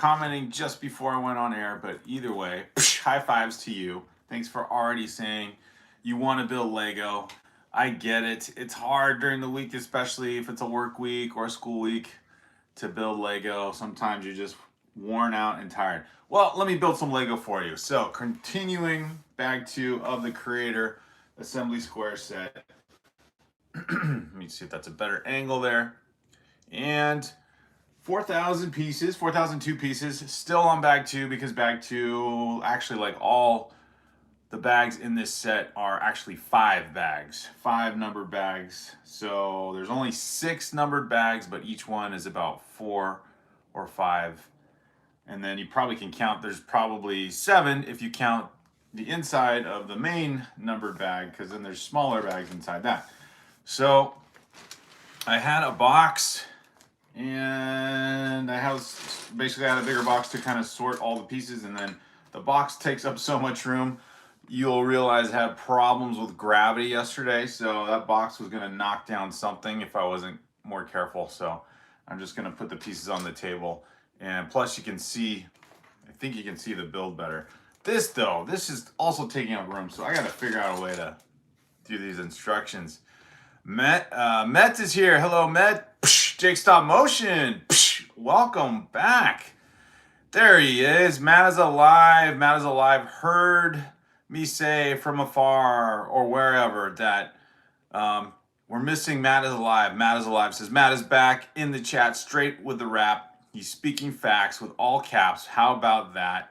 commenting just before I went on air, but either way, high fives to you. Thanks for already saying you want to build Lego. I get it. It's hard during the week, especially if it's a work week or a school week, to build Lego. Sometimes you're just worn out and tired. Well, let me build some Lego for you. So, continuing bag 2 of the Creator Assembly Square set. Let me see if that's a better angle there. And 4,000 pieces, 4,002 pieces, still on bag 2 because bag 2, actually, like all the bags in this set are actually 5 bags, 5 numbered bags. So there's only 6 numbered bags, but each one is about 4 or 5. And then you probably can count, there's probably 7 if you count the inside of the main numbered bag, because then there's smaller bags inside that. So I had a box, and I had a bigger box to kind of sort all the pieces, and then the box takes up so much room. You'll realize I had problems with gravity yesterday, so that box was going to knock down something if I wasn't more careful. So I'm just going to put the pieces on the table, and plus you can see, I think you can see the build better. This is also taking up room, so I got to figure out a way to do these instructions. Met is here. Hello, Met. Jake Stop Motion. Welcome back. There he is. Matt is alive. Matt is alive. Heard me say from afar or wherever that we're missing Matt is alive. Matt is alive. Says Matt is back in the chat straight with the rap. He's speaking facts with all caps. How about that?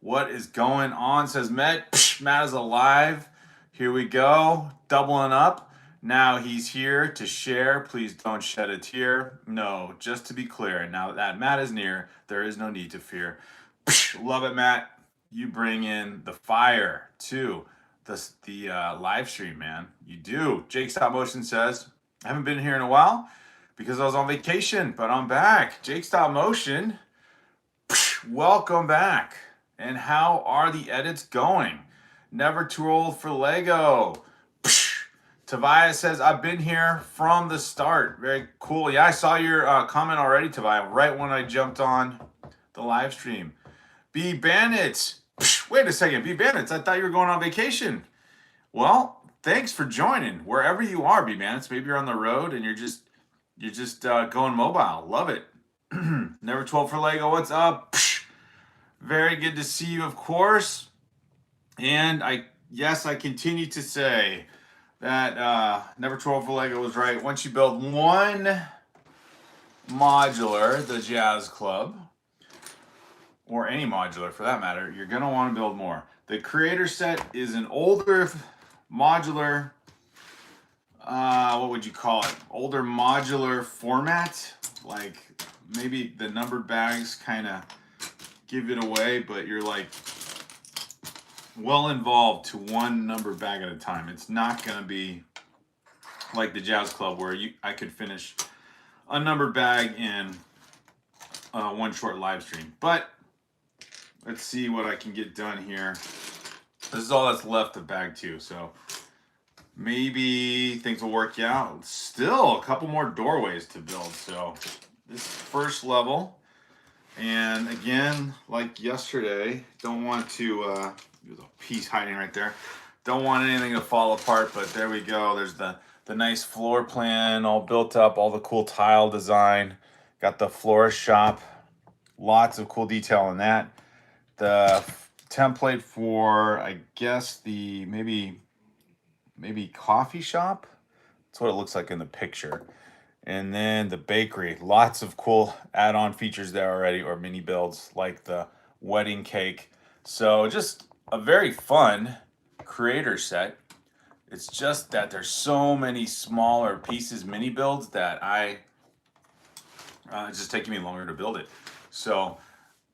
What is going on? Says Matt. Matt is alive. Here we go. Doubling up. Now he's here to share. Please don't shed a tear. No, just to be clear, now that Matt is near, there is no need to fear. Love it, Matt. You bring in the fire to the live stream, man. You do. Jake Stop Motion says, I haven't been here in a while because I was on vacation, but I'm back. Jake Stop Motion, welcome back. And how are the edits going? Never too old for Lego. Tavia says, I've been here from the start. Very cool. Yeah, I saw your comment already, Tavia, right when I jumped on the live stream. B Bandits. Wait a second, B Bandits. I thought you were going on vacation. Well, thanks for joining. Wherever you are, B Bandits. Maybe you're on the road and you're just going mobile. Love it. Never 12 for Lego. What's up? Very good to see you, of course. And I continue to say that Never 12 for Lego was right. Once you build one modular, the Jazz Club, or any modular for that matter, you're going to want to build more. The Creator set is an older modular, what would you call it? Older modular format. Like maybe the numbered bags kind of give it away, but you're like well involved to one numbered bag at a time. It's not going to be like the Jazz Club where I could finish a numbered bag in one short live stream. But let's see what I can get done here. This is all that's left of bag 2, so maybe things will work out. Still a couple more doorways to build. So this first level, and again, like yesterday, don't want to there's a piece hiding right there. Don't want anything to fall apart, but there we go. There's the nice floor plan all built up, all the cool tile design. Got the florist shop. Lots of cool detail on that. The template for, I guess, the maybe coffee shop. That's what it looks like in the picture. And then the bakery. Lots of cool add-on features there already, or mini builds like the wedding cake. So just a very fun Creator set. It's just that there's so many smaller pieces, mini builds, that it's just taking me longer to build it. So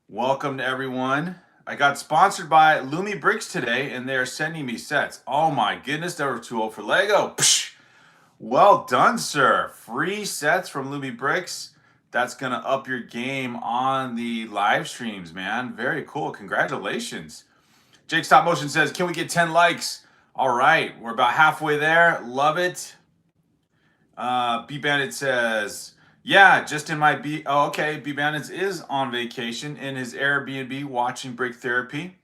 welcome to everyone. I got sponsored by Lumi Bricks today, and they're sending me sets. Oh my goodness, they were too old for Lego. Well done, sir. Free sets from Lumi Bricks. That's gonna up your game on the live streams, man. Very cool. Congratulations. Jake Stop Motion says, can we get 10 likes? All right, we're about halfway there. Love it. B Bandit says, Yeah, just in my oh, okay, B Bandits is on vacation in his Airbnb watching Break Therapy.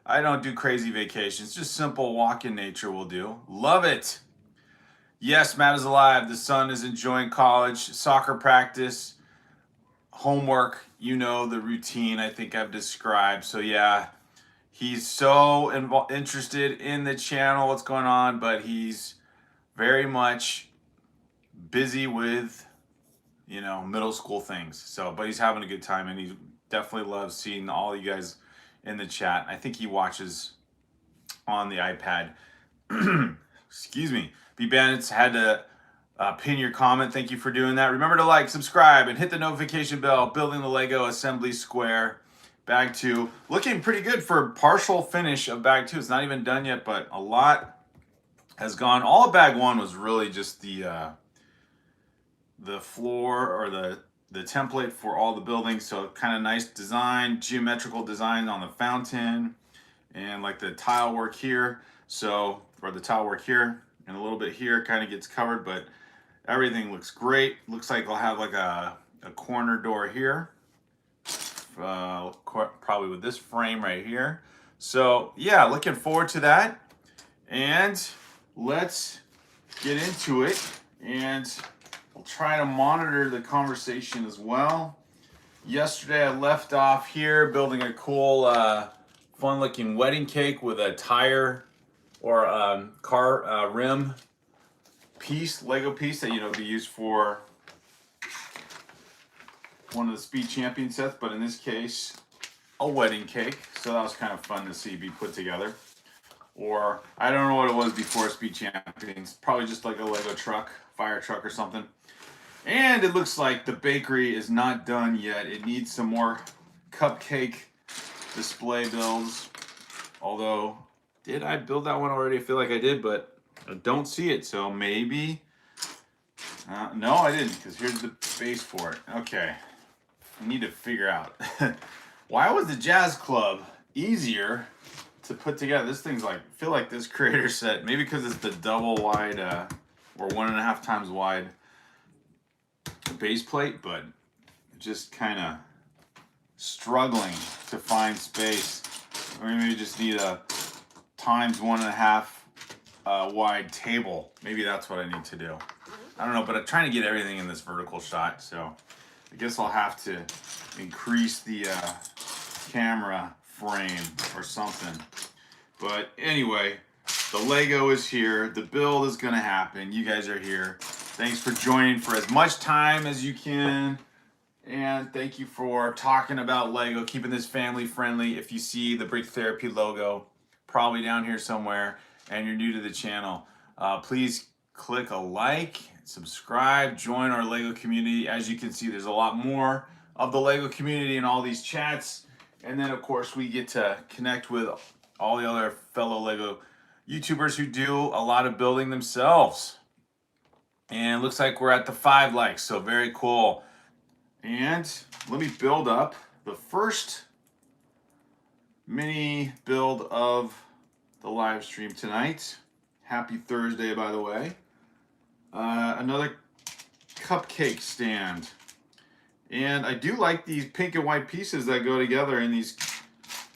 I don't do crazy vacations, just simple walk in nature will do. Love it. Yes, Matt is alive. The son is enjoying college, soccer practice, homework. You know the routine I think I've described. So, yeah, he's so interested in the channel, what's going on, but he's very much busy with, you know, middle school things. So, but he's having a good time and he definitely loves seeing all you guys in the chat. I think he watches on the iPad. Excuse me. B Bandits had to pin your comment. Thank you for doing that. Remember to like, subscribe, and hit the notification bell. Building the Lego Assembly Square. Bag 2. Looking pretty good for partial finish of Bag 2. It's not even done yet, but a lot has gone. All of Bag 1 was really just the floor or the template for all the buildings. So kind of nice design, geometrical design on the fountain and like the tile work here. So, or the tile work here and a little bit here kind of gets covered, but everything looks great. Looks like I'll have like a corner door here. Probably with this frame right here. So yeah, looking forward to that. And let's get into it. And I'll try to monitor the conversation as well. Yesterday I left off here building a cool, fun-looking wedding cake with a tire or car rim piece, Lego piece that be used for one of the Speed Champion sets, but in this case, a wedding cake. So that was kind of fun to see be put together. Or I don't know what it was before Speed Champions. Probably just like a Lego truck, fire truck or something. And it looks like the bakery is not done yet. It needs some more cupcake display builds. Although, did I build that one already? I feel like I did, but I don't see it. So maybe. No, I didn't, because here's the base for it. Okay. I need to figure out. Why was the Jazz Club easier to put together? This thing's like, I feel like this creator set, maybe because it's the double wide or 1.5 times wide base plate, but just kind of struggling to find space. Or maybe just need a times 1.5 wide table. Maybe that's what I need to do. I don't know, but I'm trying to get everything in this vertical shot, so I guess I'll have to increase the camera frame or something. But anyway, the Lego is here. The build is going to happen. You guys are here. Thanks for joining for as much time as you can. And thank you for talking about Lego, keeping this family friendly. If you see the Break Therapy logo, probably down here somewhere, and you're new to the channel, please click a like, subscribe, join our Lego community. As you can see, there's a lot more of the Lego community in all these chats. And then, of course, we get to connect with all the other fellow Lego YouTubers who do a lot of building themselves. And it looks like we're at the 5 likes, so very cool. And let me build up the first mini build of the live stream tonight. Happy Thursday, by the way. Another cupcake stand. And I do like these pink and white pieces that go together in these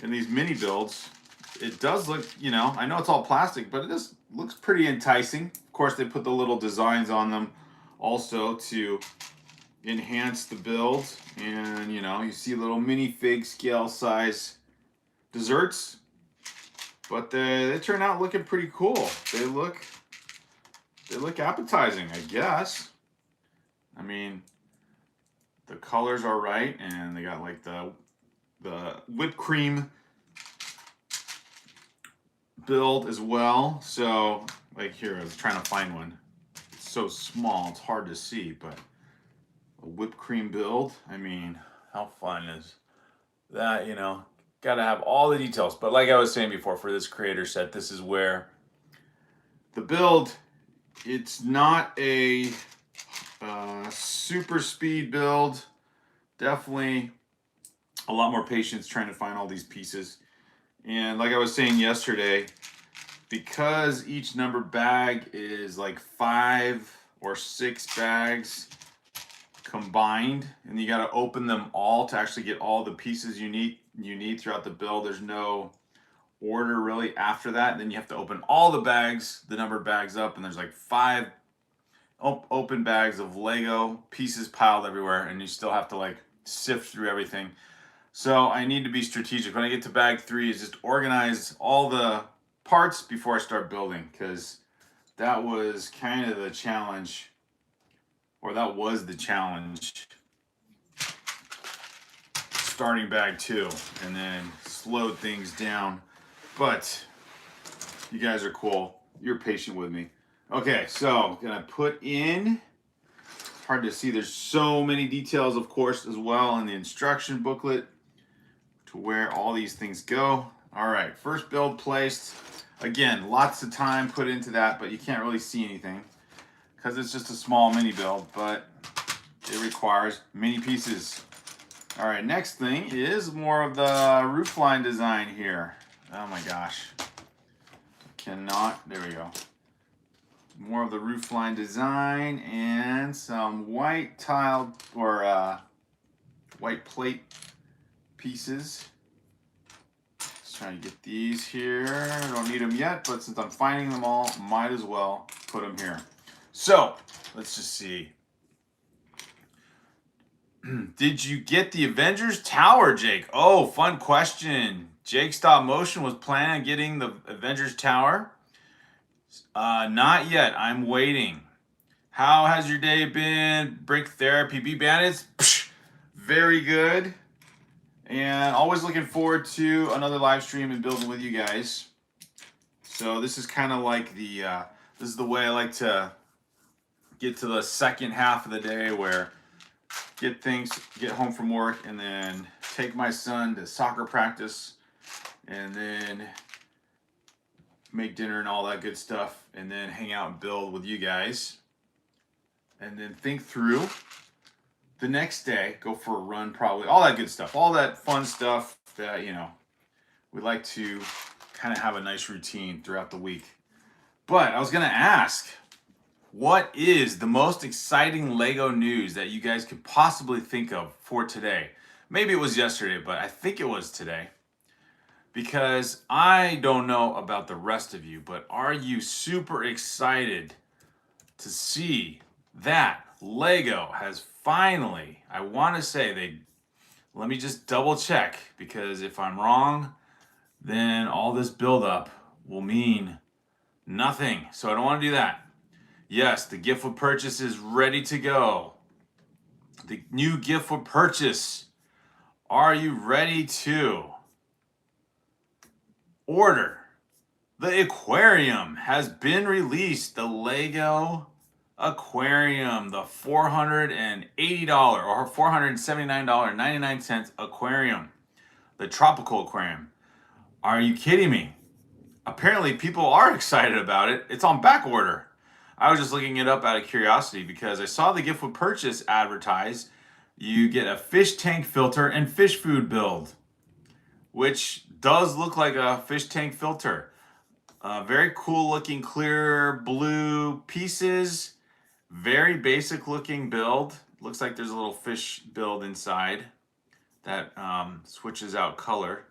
mini builds. It does look, I know it's all plastic, but it just looks pretty enticing. Of course, they put the little designs on them also to enhance the build. And, you see little mini fig scale size desserts. But they turn out looking pretty cool. They look appetizing, I guess. I mean, the colors are right, and they got like the whipped cream build as well. So, like here, I was trying to find one. It's so small, it's hard to see, but a whipped cream build. I mean, how fun is that? Got to have all the details. But like I was saying before, for this creator set, this is where the build, it's not a super speed build. Definitely a lot more patience trying to find all these pieces. And like I was saying yesterday, because each number bag is like 5 or 6 bags, combined, and you got to open them all to actually get all the pieces you need throughout the build. There's no order really after that. And then you have to open all the bags, the numbered bags up, and there's like 5 open bags of Lego pieces piled everywhere, and you still have to like sift through everything. So I need to be strategic. When I get to bag 3 is just organize all the parts before I start building, because that was kind of the challenge, or that was the challenge starting bag 2, and then slowed things down. But you guys are cool. You're patient with me. Okay, so gonna put in, it's hard to see, there's so many details, of course, as well in the instruction booklet to where all these things go. All right, first build placed. Again, lots of time put into that, but you can't really see anything because it's just a small mini build, but it requires many pieces. All right, next thing is more of the roofline design here. Oh my gosh. Cannot, there we go. More of the roofline design and some white tiled or white plate pieces. Just trying to get these here. I don't need them yet, but since I'm finding them all, might as well put them here. So let's just see. Did you get the Avengers Tower, Jake? Oh, fun question. Jake Stop Motion was planning on getting the Avengers Tower. Not yet. I'm waiting. How has your day been? Brick Therapy, B Bandits? Psh, very good. And always looking forward to another live stream and building with you guys. So this is kind of like the, this is the way I like to get to the second half of the day, where get home from work, and then take my son to soccer practice, and then make dinner and all that good stuff, and then hang out and build with you guys, and then think through the next day, go for a run, probably, all that good stuff, all that fun stuff that, you know, we like to kind of have a nice routine throughout the week. But I was going to ask, what is the most exciting Lego news that you guys could possibly think of for today? Maybe it was yesterday, but I think it was today. Because I don't know about the rest of you, but are you super excited to see that Lego has finally, I want to say let me just double check, because if I'm wrong, then all this buildup will mean nothing. So I don't want to do that. Yes, the gift with purchase is ready to go. The new gift with purchase. Are you ready to order? The aquarium has been released. The Lego aquarium, the $480 or $479.99 aquarium, the tropical aquarium. Are you kidding me? Apparently people are excited about it. It's on back order. I was just looking it up out of curiosity because I saw the gift with purchase advertised. You get a fish tank filter and fish food build, which does look like a fish tank filter. Very cool looking clear blue pieces. Very basic looking build. Looks like there's a little fish build inside that switches out color.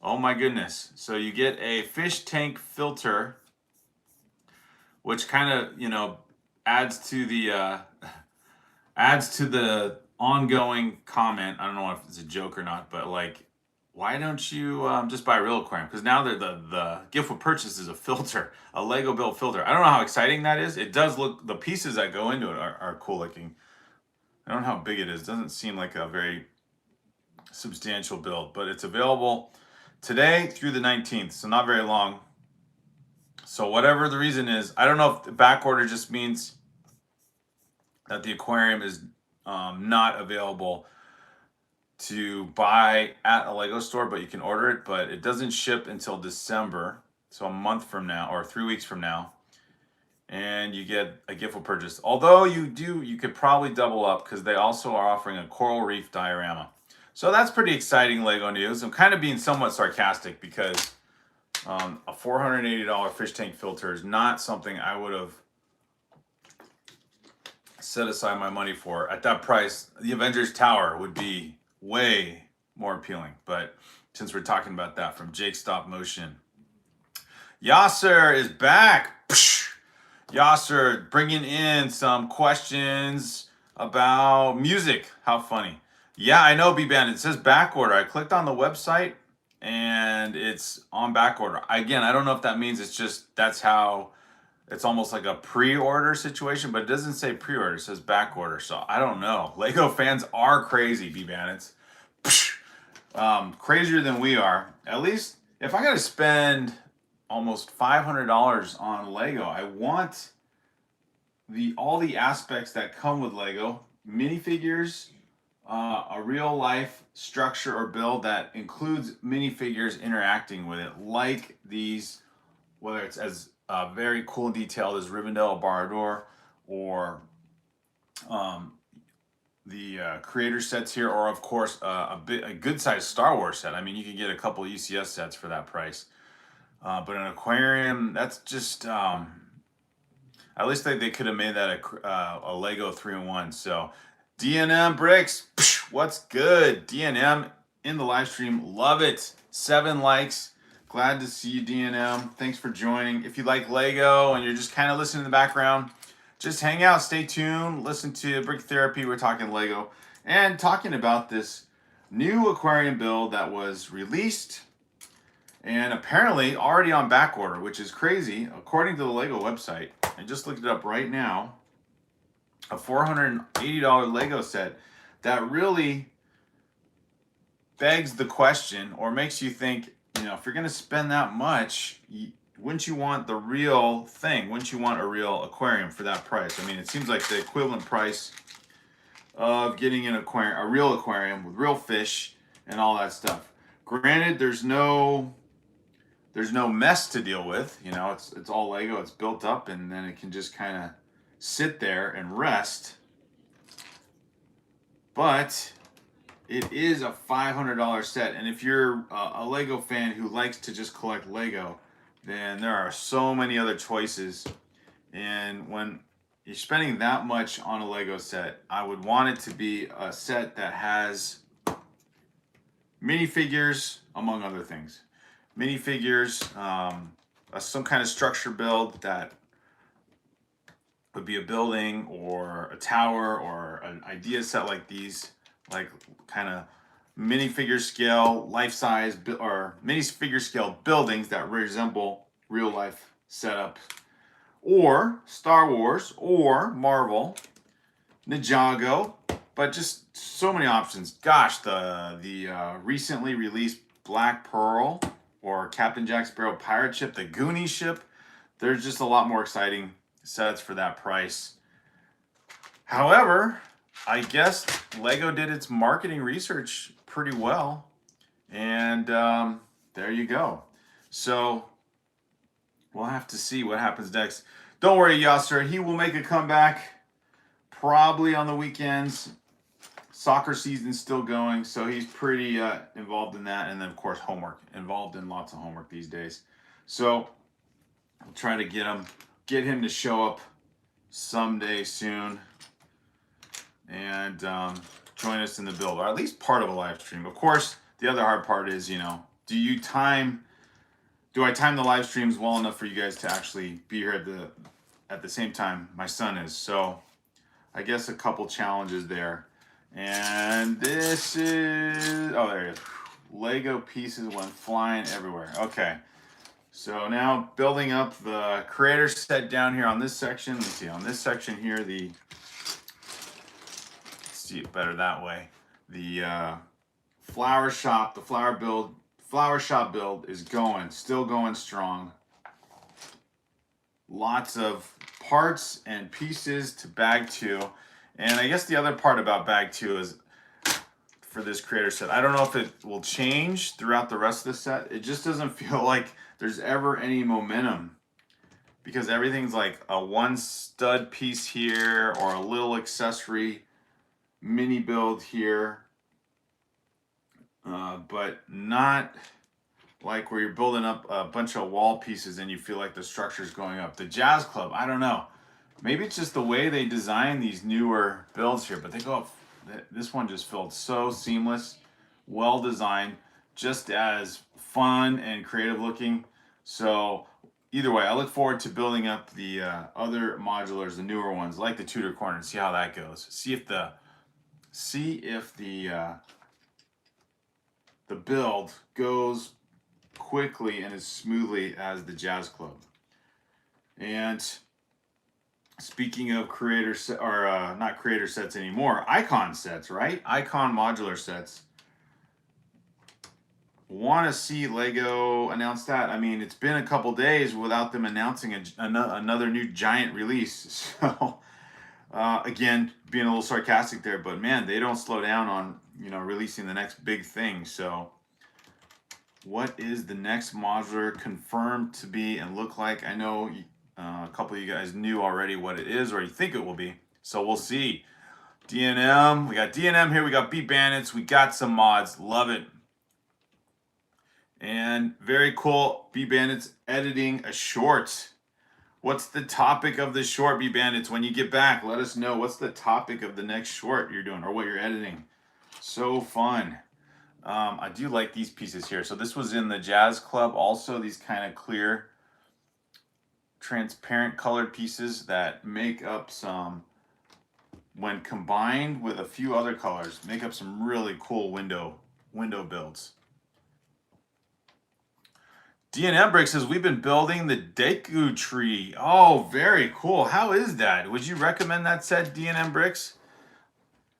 Oh my goodness. So you get a fish tank filter, which kind of, you know, adds to the ongoing comment. I don't know if it's a joke or not, but like, why don't you just buy a real aquarium? Because now the gift with purchase is a filter, a Lego built filter. I don't know how exciting that is. It does look, the pieces that go into it are cool looking. I don't know how big it is. It doesn't seem like a very substantial build, but it's available today through the 19th, so not very long. So whatever the reason is, I don't know if the back order just means that the aquarium is not available to buy at a Lego store, but you can order it, but it doesn't ship until December, so a month from now or 3 weeks from now, and you get a gift with purchase. Although you could probably double up, because they also are offering a coral reef diorama. So that's pretty exciting Lego news. I'm kind of being somewhat sarcastic because a $480 fish tank filter is not something I would have set aside my money for. At that price, the Avengers Tower would be way more appealing. But since we're talking about that, from Jake Stop Motion, Yasser is back. Psh! Yasser bringing in some questions about music. How funny. Yeah, I know, B-Band. It says back order. I clicked on the website and it's on back order. Again, I don't know if that means it's just that's how it's almost like a pre-order situation, but it doesn't say pre-order. It says back order. So I don't know. Lego fans are crazy, B-Bandits. Crazier than we are. At least if I got to spend almost $500 on Lego, I want all the aspects that come with Lego, minifigures, a real life structure or build that includes minifigures interacting with it, like these, whether it's as very cool and detailed as Rivendell Barad-dûr, or the creator sets here, or of course a good sized Star Wars set. I mean, you can get a couple UCS sets for that price. But an aquarium, that's just at least they could have made that a Lego 3-in-1. So DNM Bricks, what's good? DNM in the live stream, love it. 7 likes. Glad to see you, DNM. Thanks for joining. If you like Lego and you're just kind of listening in the background, just hang out, stay tuned, listen to Brick Therapy. We're talking Lego and talking about this new aquarium build that was released and apparently already on back order, which is crazy. According to the Lego website, I just looked it up right now, a $480 Lego set that really begs the question, or makes you think, if you're going to spend that much, wouldn't you want the real thing? Wouldn't you want a real aquarium for that price? I mean, it seems like the equivalent price of getting a real aquarium with real fish and all that stuff. Granted, there's no mess to deal with. It's all Lego. It's built up, and then it can just kind of sit there and rest. But it is a $500 set, and if you're a Lego fan who likes to just collect Lego, then there are so many other choices. And when you're spending that much on a Lego set, I would want it to be a set that has minifigures, among other things. Minifigures, some kind of structure build that would be a building or a tower or an idea set like these, like kind of minifigure scale, life-size, or minifigure scale buildings that resemble real life setup, or Star Wars, or Marvel, Ninjago, but just so many options. Gosh, the recently released Black Pearl or Captain Jack Sparrow pirate ship, the Goonie ship. There's just a lot more exciting sets for that price. However, I guess Lego did its marketing research pretty well, and there you go. So we'll have to see what happens next. Don't worry, Yasser. He will make a comeback probably on the weekends. Soccer season's still going, so he's pretty involved in that. And then, of course, homework. Involved in lots of homework these days. So I'll try to get him to show up someday soon and join us in the build, or at least part of a live stream. Of course, the other hard part is, do I time the live streams well enough for you guys to actually be here at the same time my son is? So I guess a couple challenges there. And this is, oh, there it is. Lego pieces went flying everywhere. Okay. So now building up the creator set down here on this section. Let's see, on this section here, let's see it better that way. The flower shop build is still going strong. Lots of parts and pieces to bag 2. And I guess the other part about bag 2 is, for this creator set, I don't know if it will change throughout the rest of the set. It just doesn't feel like there's ever any momentum, because everything's like a one stud piece here or a little accessory mini build here, but not like where you're building up a bunch of wall pieces and you feel like the structure's going up. The Jazz Club, I don't know. Maybe it's just the way they design these newer builds here, but they go up. This one just felt so seamless, well designed, just as fun and creative looking. So either way, I look forward to building up the other modulars, the newer ones, like the Tudor corner, and see how that goes. See if the build goes quickly and as smoothly as the Jazz Club. And speaking of creator set, or not creator sets anymore, icon sets, right? Icon modular sets. Want to see Lego announce that? I mean, it's been a couple days without them announcing another new giant release. So, again, being a little sarcastic there, but man, they don't slow down on releasing the next big thing. So, what is the next modular confirmed to be and look like? I know a couple of you guys knew already what it is, or you think it will be. So we'll see. D&M, we got D&M here. We got Beat Bandits. We got some mods. Love it. And very cool. Beat Bandits editing a short. What's the topic of the short, Beat Bandits? When you get back, let us know what's the topic of the next short you're doing or what you're editing. So fun. I do like these pieces here. So this was in the Jazz Club. Also, these kind of clear, transparent colored pieces that make up some, when combined with a few other colors, make up some really cool window builds. D&M Brick says, we've been building the Deku tree. Oh, very cool. How is that? Would you recommend that set, D&M Bricks?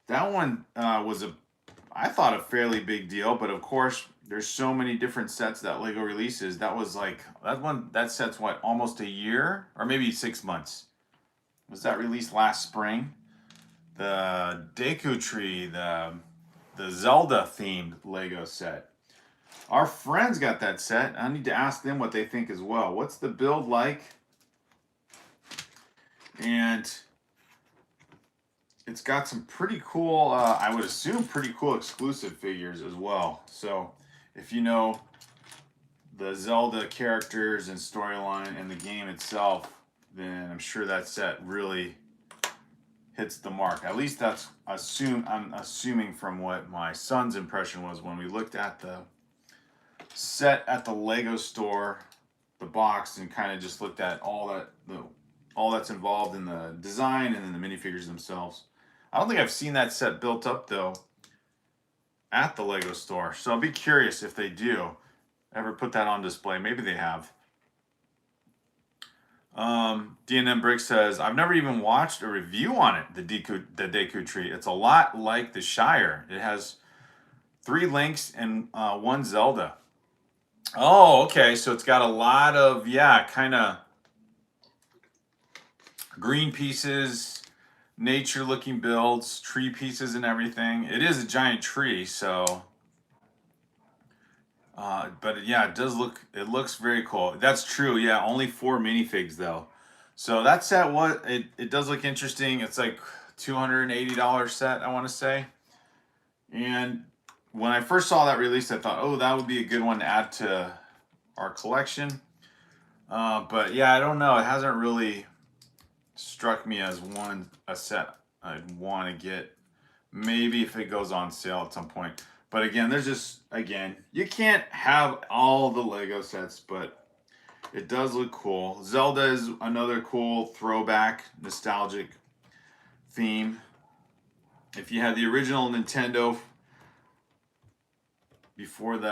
That one was I thought a fairly big deal, but of course, there's so many different sets that Lego releases. That was like, that set's what, almost a year? Or maybe 6 months. Was that released last spring? The Deku tree, the Zelda themed Lego set. Our friends got that set. I need to ask them what they think as well. What's the build like? And it's got some pretty cool, I would assume pretty cool exclusive figures as well. So if you know the Zelda characters and storyline and the game itself, then I'm sure that set really hits the mark. At least that's I'm assuming from what my son's impression was when we looked at the set at the Lego store, the box, and kind of just looked at all that's involved in the design and then the minifigures themselves. I don't think I've seen that set built up though at the Lego store, so I'll be curious if they do ever put that on display. Maybe they have. D&M Brick says, I've never even watched a review on it, the Deku tree. It's a lot like the Shire. It has 3 Links and 1 Zelda. Oh, okay. So it's got a lot of, kind of green pieces, nature looking builds, tree pieces and everything. It is a giant tree, so but yeah, it looks very cool. That's true. Yeah, only 4 minifigs though. So that set, it does look interesting. It's like $280 set, I want to say. And when I first saw that release, I thought, oh, that would be a good one to add to our collection. But yeah, I don't know. It hasn't really struck me as a set I'd want to get. Maybe if it goes on sale at some point. But again, you can't have all the Lego sets, but it does look cool. Zelda is another cool throwback, nostalgic theme. If you had the original Nintendo before the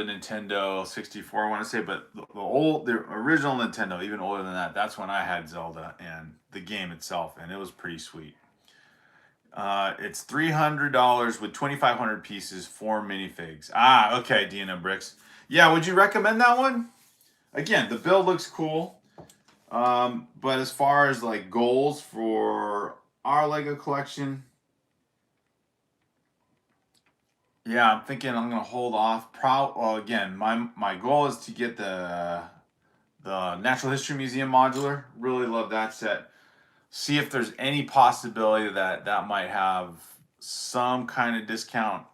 Nintendo 64, I want to say, but the original Nintendo, even older than that, that's when I had Zelda and the game itself, and it was pretty sweet. It's $300 with 2,500 pieces, 4 minifigs. Ah, okay, D&M Bricks. Yeah, would you recommend that one? Again, the build looks cool, but as far as like goals for our Lego collection, yeah, I'm thinking I'm gonna hold off. Well, again, my goal is to get the Natural History Museum modular. Really love that set. See if there's any possibility that might have some kind of discount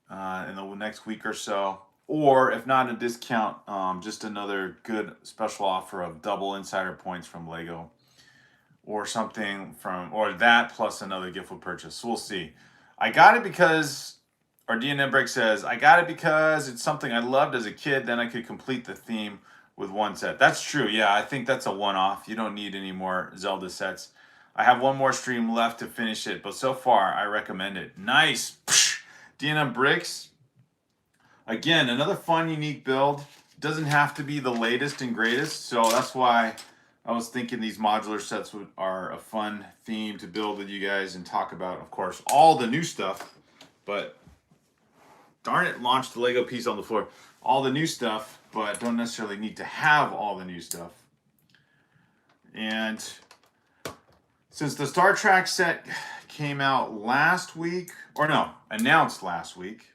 in the next week or so. or if not a discount, just another good special offer of double insider points from Lego, or something from, or that plus another gift with purchase. So we'll see. I got it because, or DNM Break says, I got it because it's something I loved as a kid. Then I could complete the theme with one set. That's true. Yeah, I think that's a one-off. You don't need any more Zelda sets. I have one more stream left to finish it, but so far I recommend it. Nice. DNM Bricks. Again, another fun, unique build. Doesn't have to be the latest and greatest, so that's why I was thinking these modular sets are a fun theme to build with you guys and talk about, of course, all the new stuff. But darn it, launched the Lego piece on the floor. All the new stuff, but don't necessarily need to have all the new stuff. And since the Star Trek set came out last week, or no, announced last week,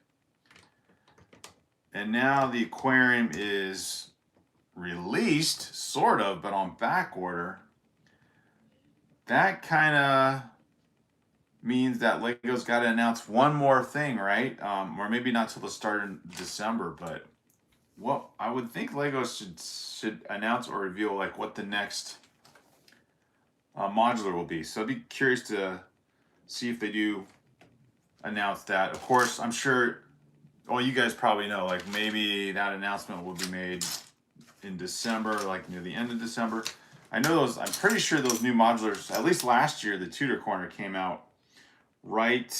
and now the aquarium is released, sort of, but on back order, that kind of means that Lego's got to announce one more thing, right? Or maybe not till the start in December, but well, I would think Lego should announce or reveal like what the next modular will be. So I'd be curious to see if they do announce that. Of course, I'm sure, well, you guys probably know, like maybe that announcement will be made in December, like near the end of December. I know those, I'm pretty sure those new modulars, at least last year, the Tudor Corner came out right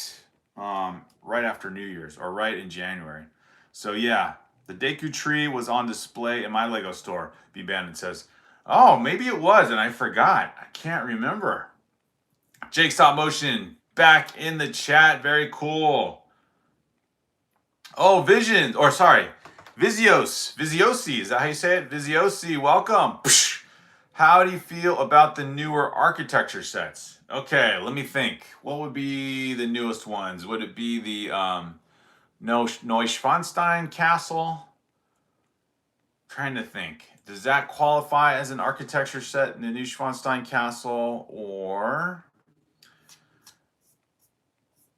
after New Year's, or right in January. So yeah, the Deku tree was on display in my Lego store. B Bandit says, oh, maybe it was, and I forgot. I can't remember. Jake Stop Motion back in the chat. Very cool. Oh, Vision, or sorry, Viziosi, is that how you say it? Viziosi, welcome. How do you feel about the newer architecture sets? Okay, let me think. What would be the newest ones? Would it be the Neuschwanstein Castle? Trying to think. Does that qualify as an architecture set in the Neuschwanstein Castle, or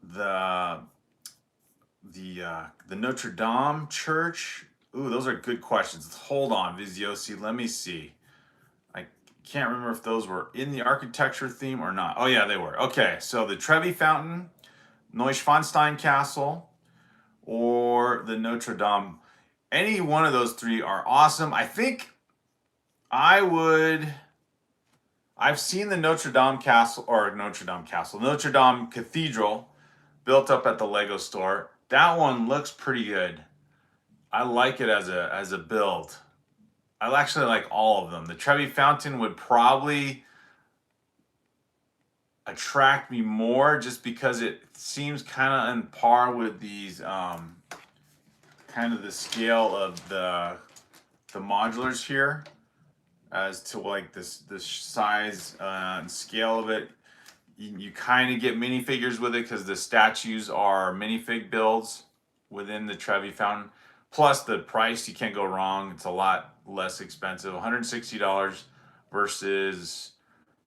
the Notre Dame Church? Ooh, those are good questions. Hold on, Viziosi. Let me see. I can't remember if those were in the architecture theme or not. Oh yeah, they were. Okay, so the Trevi Fountain, Neuschwanstein Castle, or the Notre Dame. Any one of those three are awesome. I think I've seen the Notre Dame Cathedral built up at the Lego store. That one looks pretty good. I like it as a build. I actually like all of them. The Trevi Fountain would probably attract me more just because it seems kind of on par with these kind of the scale of the modulars here, as to like the size and scale of it. You kind of get minifigures with it because the statues are minifig builds within the Trevi Fountain. Plus the price, you can't go wrong. It's a lot less expensive. $160 versus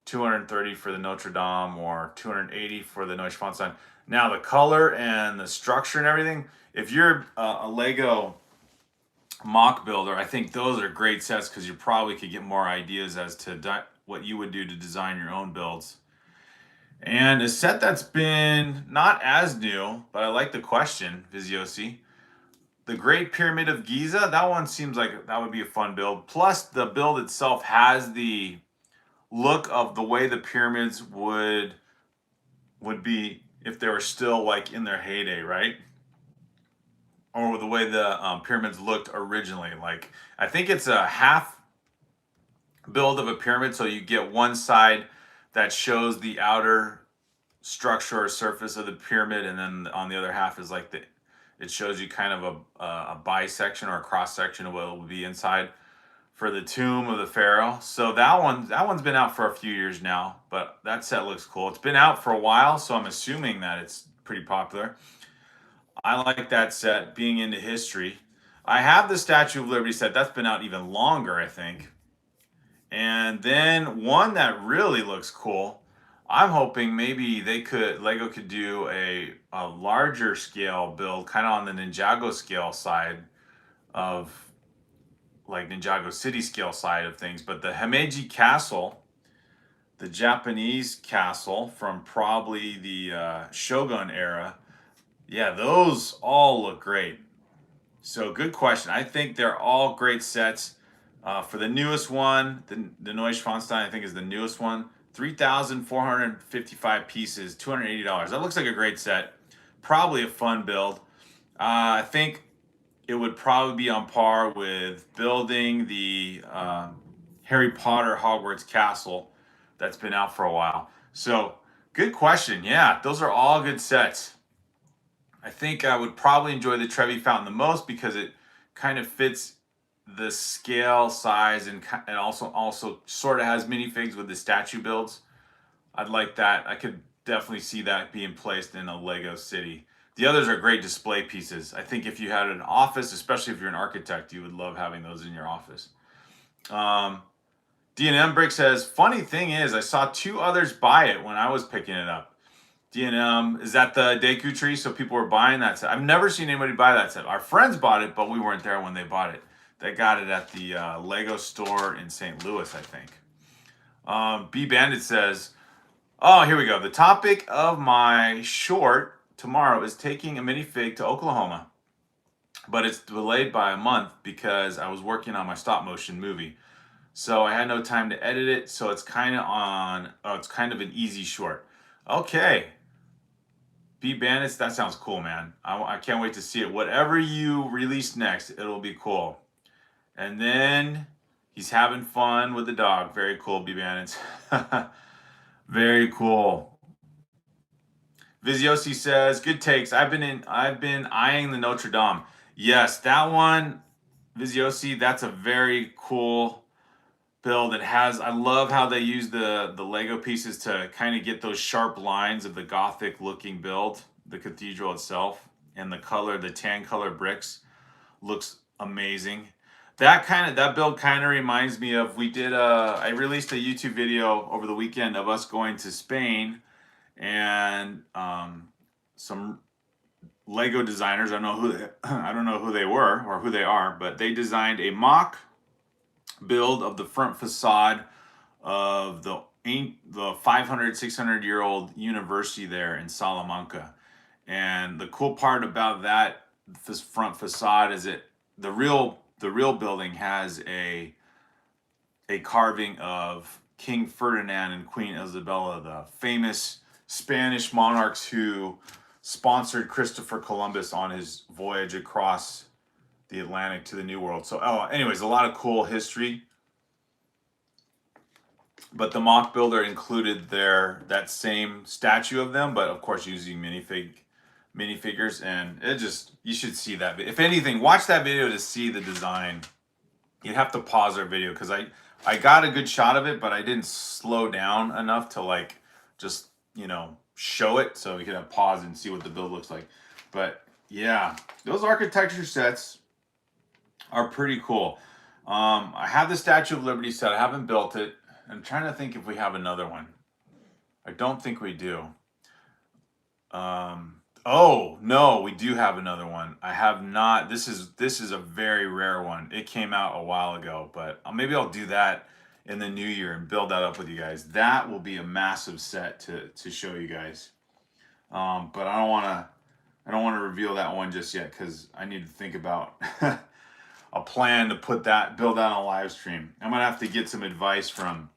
$230 for the Notre Dame, or $280 for the Neuschwanstein. Now the color and the structure and everything, if you're a Lego mock builder, I think those are great sets because you probably could get more ideas as to what you would do to design your own builds. And a set that's been not as new, but I like the question, Viziosi. The Great Pyramid of Giza, that one seems like that would be a fun build. Plus, the build itself has the look of the way the pyramids would be if they were still like in their heyday, right? Or the way the pyramids looked originally. Like, I think it's a half build of a pyramid, so you get one side that shows the outer structure or surface of the pyramid, and then on the other half is like it shows you kind of a bisection or a cross section of what will be inside for the tomb of the pharaoh. So that one's been out for a few years now, but that set looks cool. It's been out for a while, so I'm assuming that it's pretty popular. I like that set, being into history. I have the Statue of Liberty set. That's been out even longer, I think. And then one that really looks cool, I'm hoping maybe Lego could do a larger scale build, kind of on the Ninjago scale side, of like Ninjago City scale side of things. But the Himeji Castle, the Japanese castle from probably the Shogun era, yeah, those all look great. So good question. I think they're all great sets. For the newest one, the Neuschwanstein, I think is the newest one. 3,455 pieces, $280. That looks like a great set. Probably a fun build. I think it would probably be on par with building the Harry Potter Hogwarts Castle that's been out for a while. So good question. Yeah, those are all good sets. I think I would probably enjoy the Trevi Fountain the most because it kind of fits the scale, size, and also sort of has minifigs with the statue builds. I'd like that. I could definitely see that being placed in a Lego city. The others are great display pieces. I think if you had an office, especially if you're an architect, you would love having those in your office. D&M Brick says, funny thing is, I saw two others buy it when I was picking it up. D&M, is that the Deku tree? So people were buying that set. I've never seen anybody buy that set. Our friends bought it, but we weren't there when they bought it. They got it at the Lego store in St. Louis, I think. B Bandit says, oh, here we go. The topic of my short tomorrow is taking a minifig to Oklahoma, but it's delayed by a month because I was working on my stop motion movie. So I had no time to edit it. So it's kind of an easy short. Okay. B Bandits, that sounds cool, man. I can't wait to see it. Whatever you release next, it'll be cool. And then he's having fun with the dog. Very cool, B Bandits. Very cool. Viziosi says, good takes. I've been eyeing the Notre Dame. Yes, that one, Viziosi, that's a very cool build. I love how they use the Lego pieces to kind of get those sharp lines of the Gothic looking build, the cathedral itself, and the tan color bricks looks amazing. That build kind of reminds me of, I released a YouTube video over the weekend of us going to Spain, and some Lego designers, I don't know who they were or who they are, but they designed a mock build of the front facade of the 500, 600-year-old university there in Salamanca. And the cool part about this front facade is the real building has a carving of King Ferdinand and Queen Isabella, the famous Spanish monarchs who sponsored Christopher Columbus on his voyage across the Atlantic to the New World. So, anyways, a lot of cool history. But the mock builder included that same statue of them, but of course using minifigures, and you should see that. If anything, watch that video to see the design. You'd have to pause our video because I got a good shot of it, but I didn't slow down enough to just show it, so we could have pause and see what the build looks like. But yeah, those architecture sets are pretty cool. I have the Statue of Liberty set. I haven't built it. I'm trying to think if we have another one. I don't think we do. Oh no, we do have another one. I have not. This is a very rare one. It came out a while ago, but maybe I'll do that in the new year and build that up with you guys. That will be a massive set to show you guys. But I don't want to reveal that one just yet because I need to think about a plan to build that on a live stream. I'm gonna have to get some advice from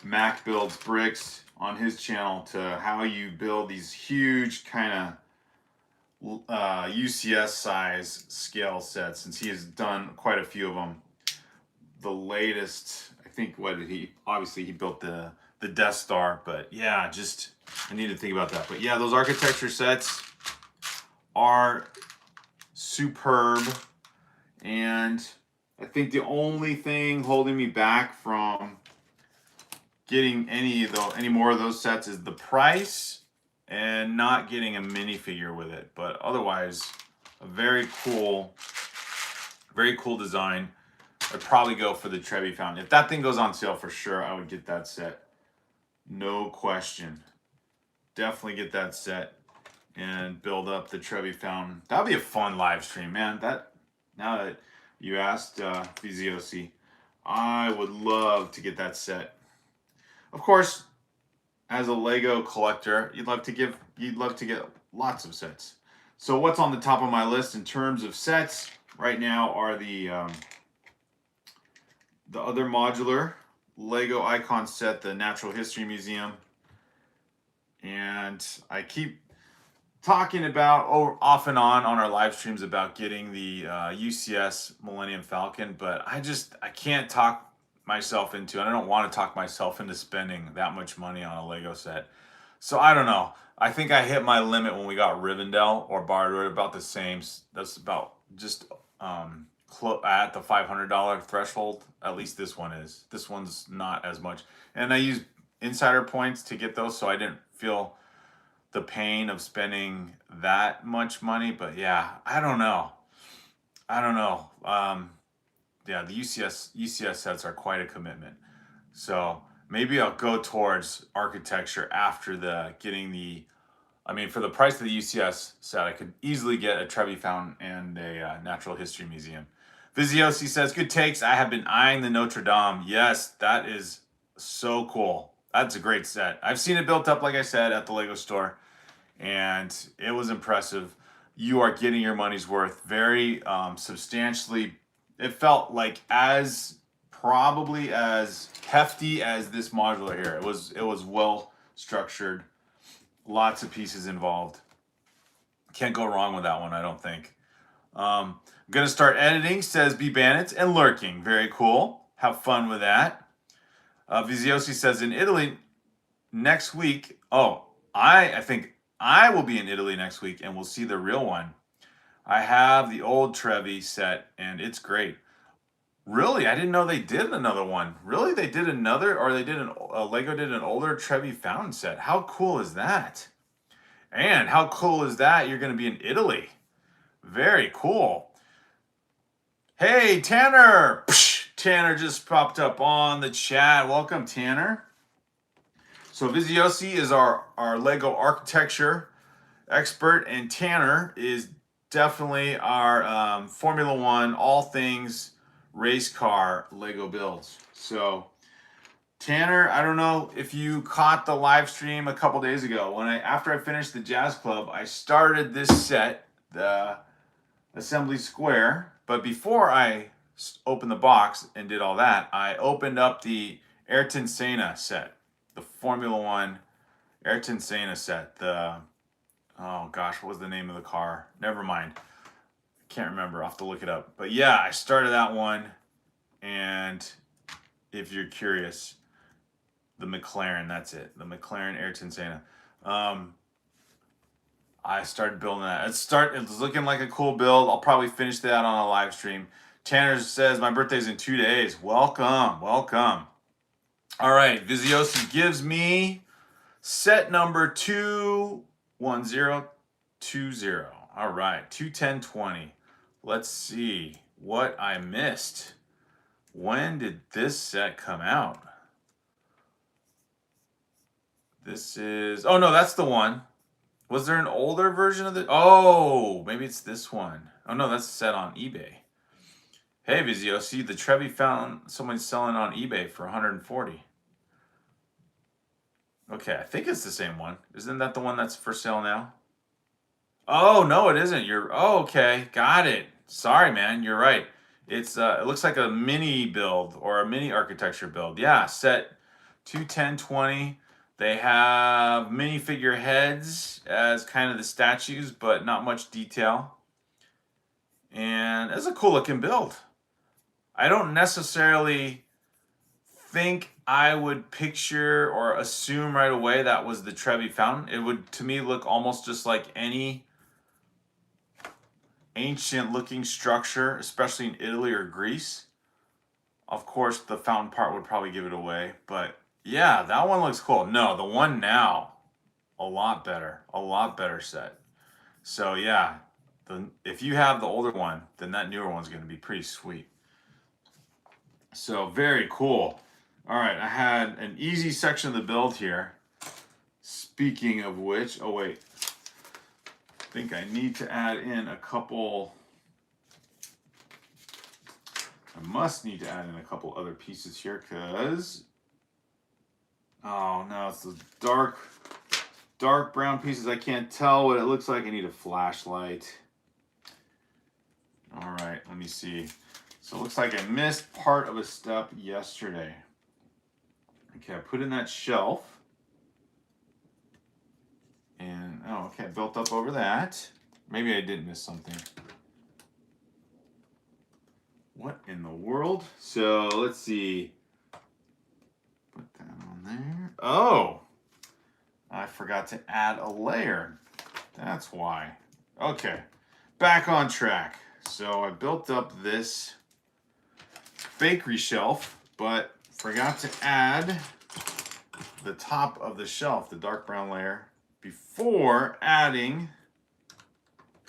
Mac Builds Bricks on his channel to how you build these huge kind of UCS size scale sets, since he has done quite a few of them. The latest, I think, obviously he built the Death Star, but yeah, I need to think about that. But yeah, those architecture sets are superb, and I think the only thing holding me back from getting any more of those sets is the price and not getting a minifigure with it. But otherwise, a very cool design. I'd probably go for the Trevi Fountain. If that thing goes on sale, for sure I would get that set. No question. Definitely get that set. and build up the Trevi Fountain. That'd be a fun live stream, man. Now that you asked VZOC, I would love to get that set. Of course, as a Lego collector, you'd love to get lots of sets. So what's on the top of my list in terms of sets right now are the other modular Lego icon set, the Natural History Museum. And I keep talking about off and on our live streams about getting the UCS Millennium Falcon, but I can't talk myself into, and I don't want to talk myself into spending that much money on a Lego set. So I don't know. I think I hit my limit when we got Rivendell or Bardwood, about the same. That's about just at the $500 threshold. At least this one is. This one's not as much. And I use insider points to get those, so I didn't feel the pain of spending that much money. But yeah, I don't know. Yeah, the UCS sets are quite a commitment. So maybe I'll go towards architecture after for the price of the UCS set, I could easily get a Trevi Fountain and a Natural History Museum. Viziosi says, good takes. I have been eyeing the Notre Dame. Yes, that is so cool. That's a great set. I've seen it built up, like I said, at the Lego store, and it was impressive. You are getting your money's worth. Very substantially. It felt like probably as hefty as this modular here. It was well structured. Lots of pieces involved. Can't go wrong with that one, I don't think. I'm going to start editing, says B Bandits, and lurking. Very cool. Have fun with that. Viziosi says, in Italy next week. Oh, I think I will be in Italy next week, and we'll see the real one. I have the old Trevi set, and it's great. Really? I didn't know they did another one. Really? They did another, or Lego did an older Trevi Fountain set. How cool is that? And how cool is that you're going to be in Italy? Very cool. Hey, Tanner! Psh, Tanner just popped up on the chat. Welcome, Tanner. So Viziosi is our Lego architecture expert, and Tanner is definitely our Formula One, all things race car Lego builds. So Tanner, I don't know if you caught the live stream a couple days ago. After I finished the Jazz Club, I started this set, the Assembly Square. But before I opened the box and did all that, I opened up the Ayrton Senna set, the Formula One Ayrton Senna set. Oh gosh, what was the name of the car? Never mind. Can't remember. I'll have to look it up. But yeah, I started that one. And if you're curious, the McLaren, that's it. The McLaren Ayrton Senna. I started building that. It's looking like a cool build. I'll probably finish that on a live stream. Tanner says, my birthday's in 2 days. Welcome. All right, Viziosi gives me set number 21020. All right, 21020. Let's see what I missed. When did this set come out? Oh no, that's the one. Was there an older version of it? Oh, maybe it's this one. Oh no, that's set on eBay. Hey, Viziosi, the Trevi Fountain, someone's selling on eBay for 140. Okay, I think it's the same one. Isn't that the one that's for sale now? Oh, no, it isn't. Okay. Got it. Sorry, man. You're right. It looks like a mini build or a mini architecture build. Yeah, set 21020. They have minifigure heads as kind of the statues, but not much detail. And it's a cool looking build. I don't necessarily think I would picture or assume right away that was the Trevi Fountain. It would, to me, look almost just like any ancient looking structure, especially in Italy or Greece. Of course, the fountain part would probably give it away, but yeah, that one looks cool. No, the one now, a lot better set. So yeah, if you have the older one, then that newer one's going to be pretty sweet. So very cool. All right, I had an easy section of the build here. Speaking of which, oh wait, think I need to add in a couple. I must need to add in a couple other pieces here because, oh no, it's those dark brown pieces. I can't tell what it looks like. I need a flashlight. All right, let me see. So it looks like I missed part of a step yesterday. Okay, I put in that shelf. And, oh, okay, I built up over that. Maybe I did miss something. What in the world? So let's see. Put that on there. Oh, I forgot to add a layer. That's why. Okay, back on track. So I built up this bakery shelf, but forgot to add the top of the shelf, the dark brown layer, before adding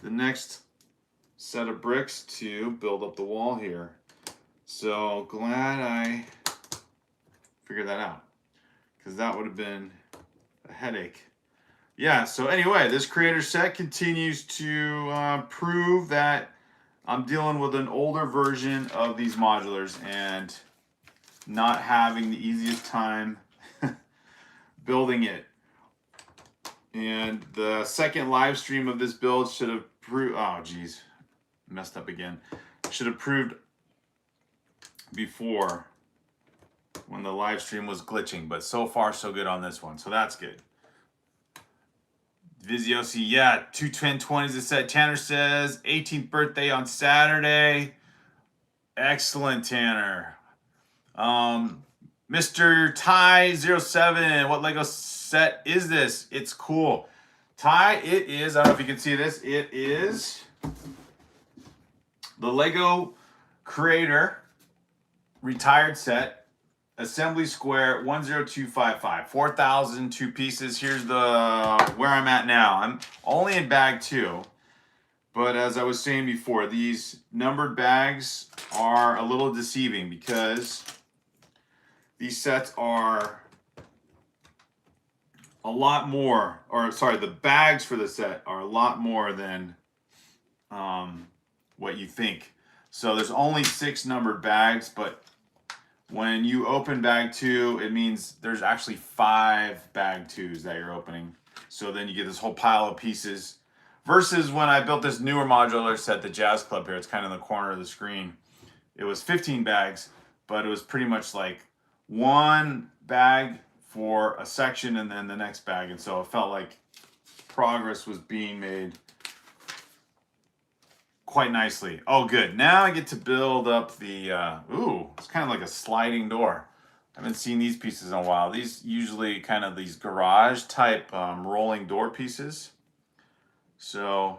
the next set of bricks to build up the wall here. So glad I figured that out, because that would have been a headache. Yeah, so anyway, this creator set continues to prove that I'm dealing with an older version of these modulars and not having the easiest time building it. And the second live stream of this build should have proved, oh geez, messed up again. Should have proved before when the live stream was glitching, but so far so good on this one, so that's good. Viziosi, yeah, 21020s a set. Tanner says 18th birthday on Saturday. Excellent, Tanner. Mr. Ty07, what Lego set is this? It's cool. Ty, it is, I don't know if you can see this, it is the Lego Creator Retired Set. Assembly Square 10255, 4,002 pieces. Here's the where I'm at now. I'm only in bag 2, but as I was saying before, these numbered bags are a little deceiving because these sets are a lot more, or sorry, the bags for the set are a lot more than what you think. So there's only 6 numbered bags, but when you open bag 2, it means there's actually 5 bag 2s that you're opening. So then you get this whole pile of pieces. Versus when I built this newer modular set, the Jazz Club here, it's kind of in the corner of the screen. It was 15 bags, but it was pretty much like 1 bag for a section and then the next bag. And so it felt like progress was being made quite nicely. Oh, good. Now I get to build up the, ooh, it's kind of like a sliding door. I haven't seen these pieces in a while. These usually kind of these garage type rolling door pieces. So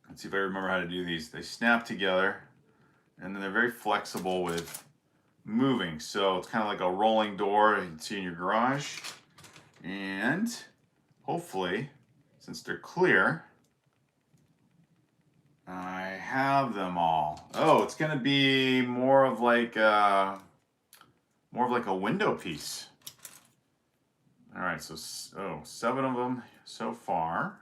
let's see if I remember how to do these. They snap together and then they're very flexible with moving. So it's kind of like a rolling door you can see in your garage. And hopefully, since they're clear, I have them all. Oh, it's gonna be more of like a window piece. All right, so 7 of them so far.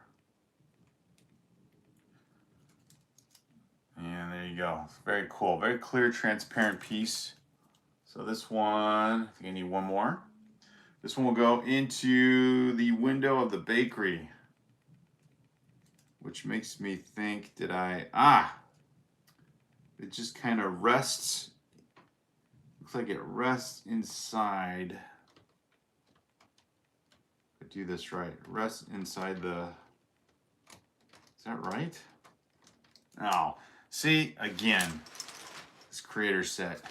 And there you go. It's very cool, very clear, transparent piece. So this one, I think I need one more. This one will go into the window of the bakery, which makes me think, did I, it just kind of rests, looks like it rests inside. If I do this right, it rests inside the, is that right? Oh, see, again, this creator set.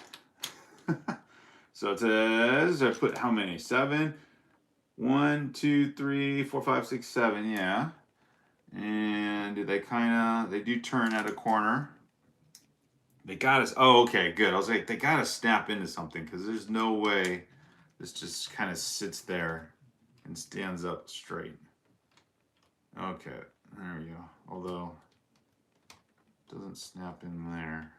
So it says, I put how many? 7? 1, 2, 3, 4, 5, 6, 7, yeah. And they do turn at a corner. They got us, oh, okay, good. I was like, they got to snap into something because there's no way this just kind of sits there and stands up straight. Okay, there we go. Although, it doesn't snap in there.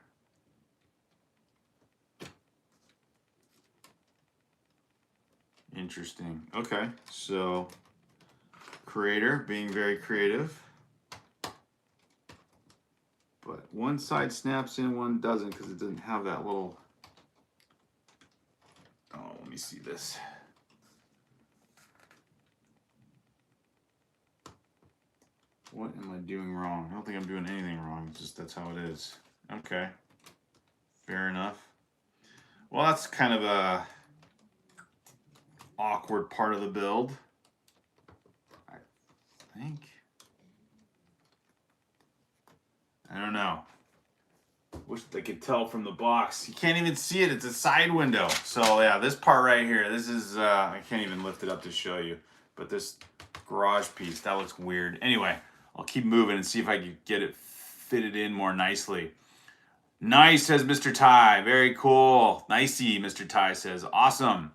Interesting. Okay, so creator being very creative. But one side snaps in, one doesn't, because it doesn't have that little... Oh, let me see this. What am I doing wrong? I don't think I'm doing anything wrong. It's just that's how it is. Okay. Fair enough. Well, that's kind of a awkward part of the build, I think. I don't know. Wish they could tell from the box. You can't even see it. It's a side window. So yeah, this part right here, this is, I can't even lift it up to show you. But this garage piece, that looks weird. Anyway, I'll keep moving and see if I can get it fitted in more nicely. Nice, says Mr. Ty. Very cool. Nicey, Mr. Ty says. Awesome.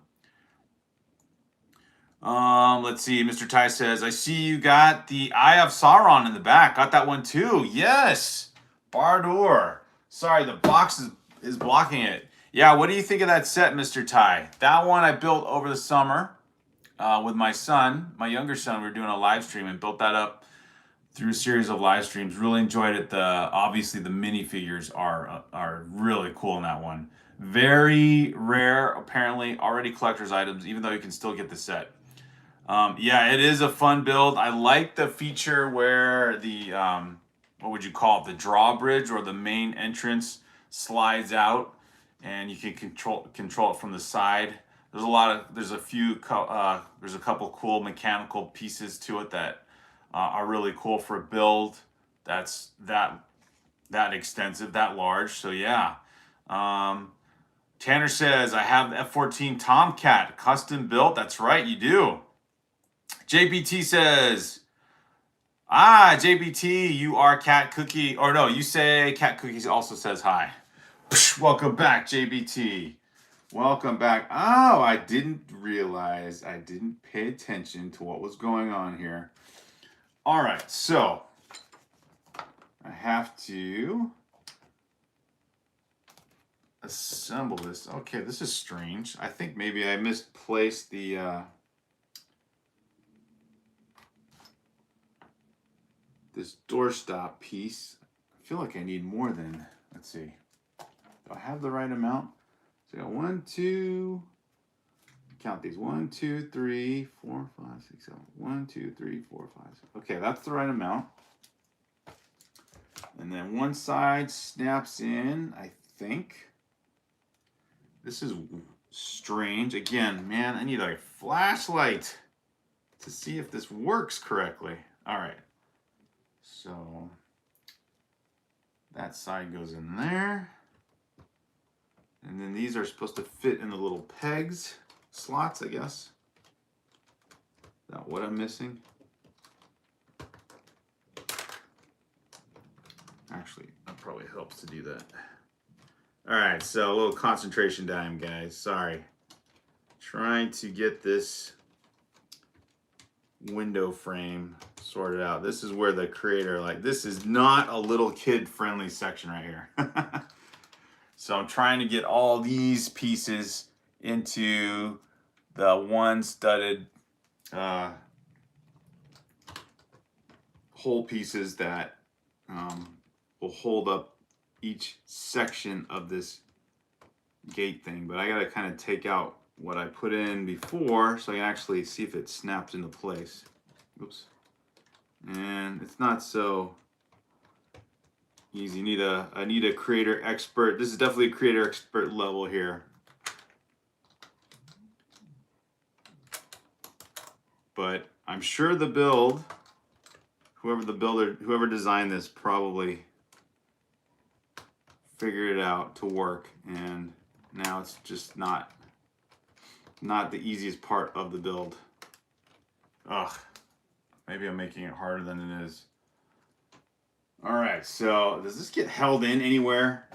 Let's see. Mr. Ty says, I see you got the Eye of Sauron in the back. Got that one too. Yes. Bardoor. Sorry, the box is blocking it. Yeah, what do you think of that set, Mr. Ty? That one I built over the summer with my son, my younger son. We were doing a live stream and built that up through a series of live streams. Really enjoyed it. Obviously the minifigures are really cool in that one. Very rare, apparently, already collector's items, even though you can still get the set. Yeah, it is a fun build. I like the feature where the, what would you call it? The drawbridge or the main entrance slides out and you can control it from the side. There's a couple cool mechanical pieces to it that are really cool for a build that's that extensive, that large. So yeah. Tanner says, I have the F-14 Tomcat custom built. That's right, you do. JBT says, JBT, you are Cat Cookie. Or no, you say Cat Cookies also says hi. Welcome back, JBT. Welcome back. Oh, I didn't realize, I didn't pay attention to what was going on here. All right, so I have to assemble this. Okay, this is strange. I think maybe I misplaced the this doorstop piece. I feel like I need more than, let's see. Do I have the right amount? So I got 1, 2, count these. 1, 2, 3, 4, 5, 6, 7. 1, 2, 3, 4, 5, 6. Okay, that's the right amount. And then one side snaps in, I think. This is strange. Again, man, I need a flashlight to see if this works correctly. All right. So that side goes in there. And then these are supposed to fit in the little pegs, slots, I guess. Is that what I'm missing? Actually, that probably helps to do that. All right, so a little concentration time, guys. Sorry. Trying to get this window frame sorted out. This is where the creator, like, this is not a little kid-friendly section right here. So I'm trying to get all these pieces into the one studded hole pieces that will hold up each section of this gate thing. But I gotta kind of take out what I put in before so I can actually see if it snaps into place. Oops. And it's not so easy. I need a creator expert. This is definitely a creator expert level here. But I'm sure the build, whoever designed this probably figured it out to work, and now it's just not the easiest part of the build. Ugh, maybe I'm making it harder than it is. All right, so does this get held in anywhere?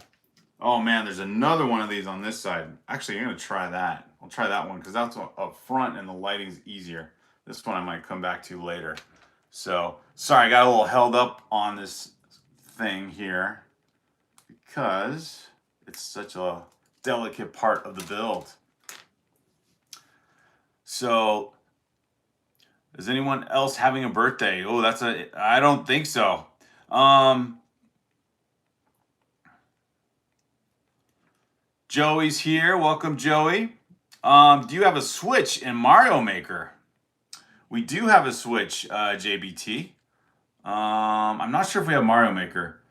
Oh man, there's another one of these on this side. Actually, I'm gonna try that. I'll try that one because that's up front and the lighting's easier. This one I might come back to later. So, sorry, I got a little held up on this thing here because it's such a delicate part of the build. So, is anyone else having a birthday? Oh, I don't think so. Joey's here. Welcome, Joey. Do you have a Switch in Mario Maker? We do have a Switch, JBT. I'm not sure if we have Mario Maker.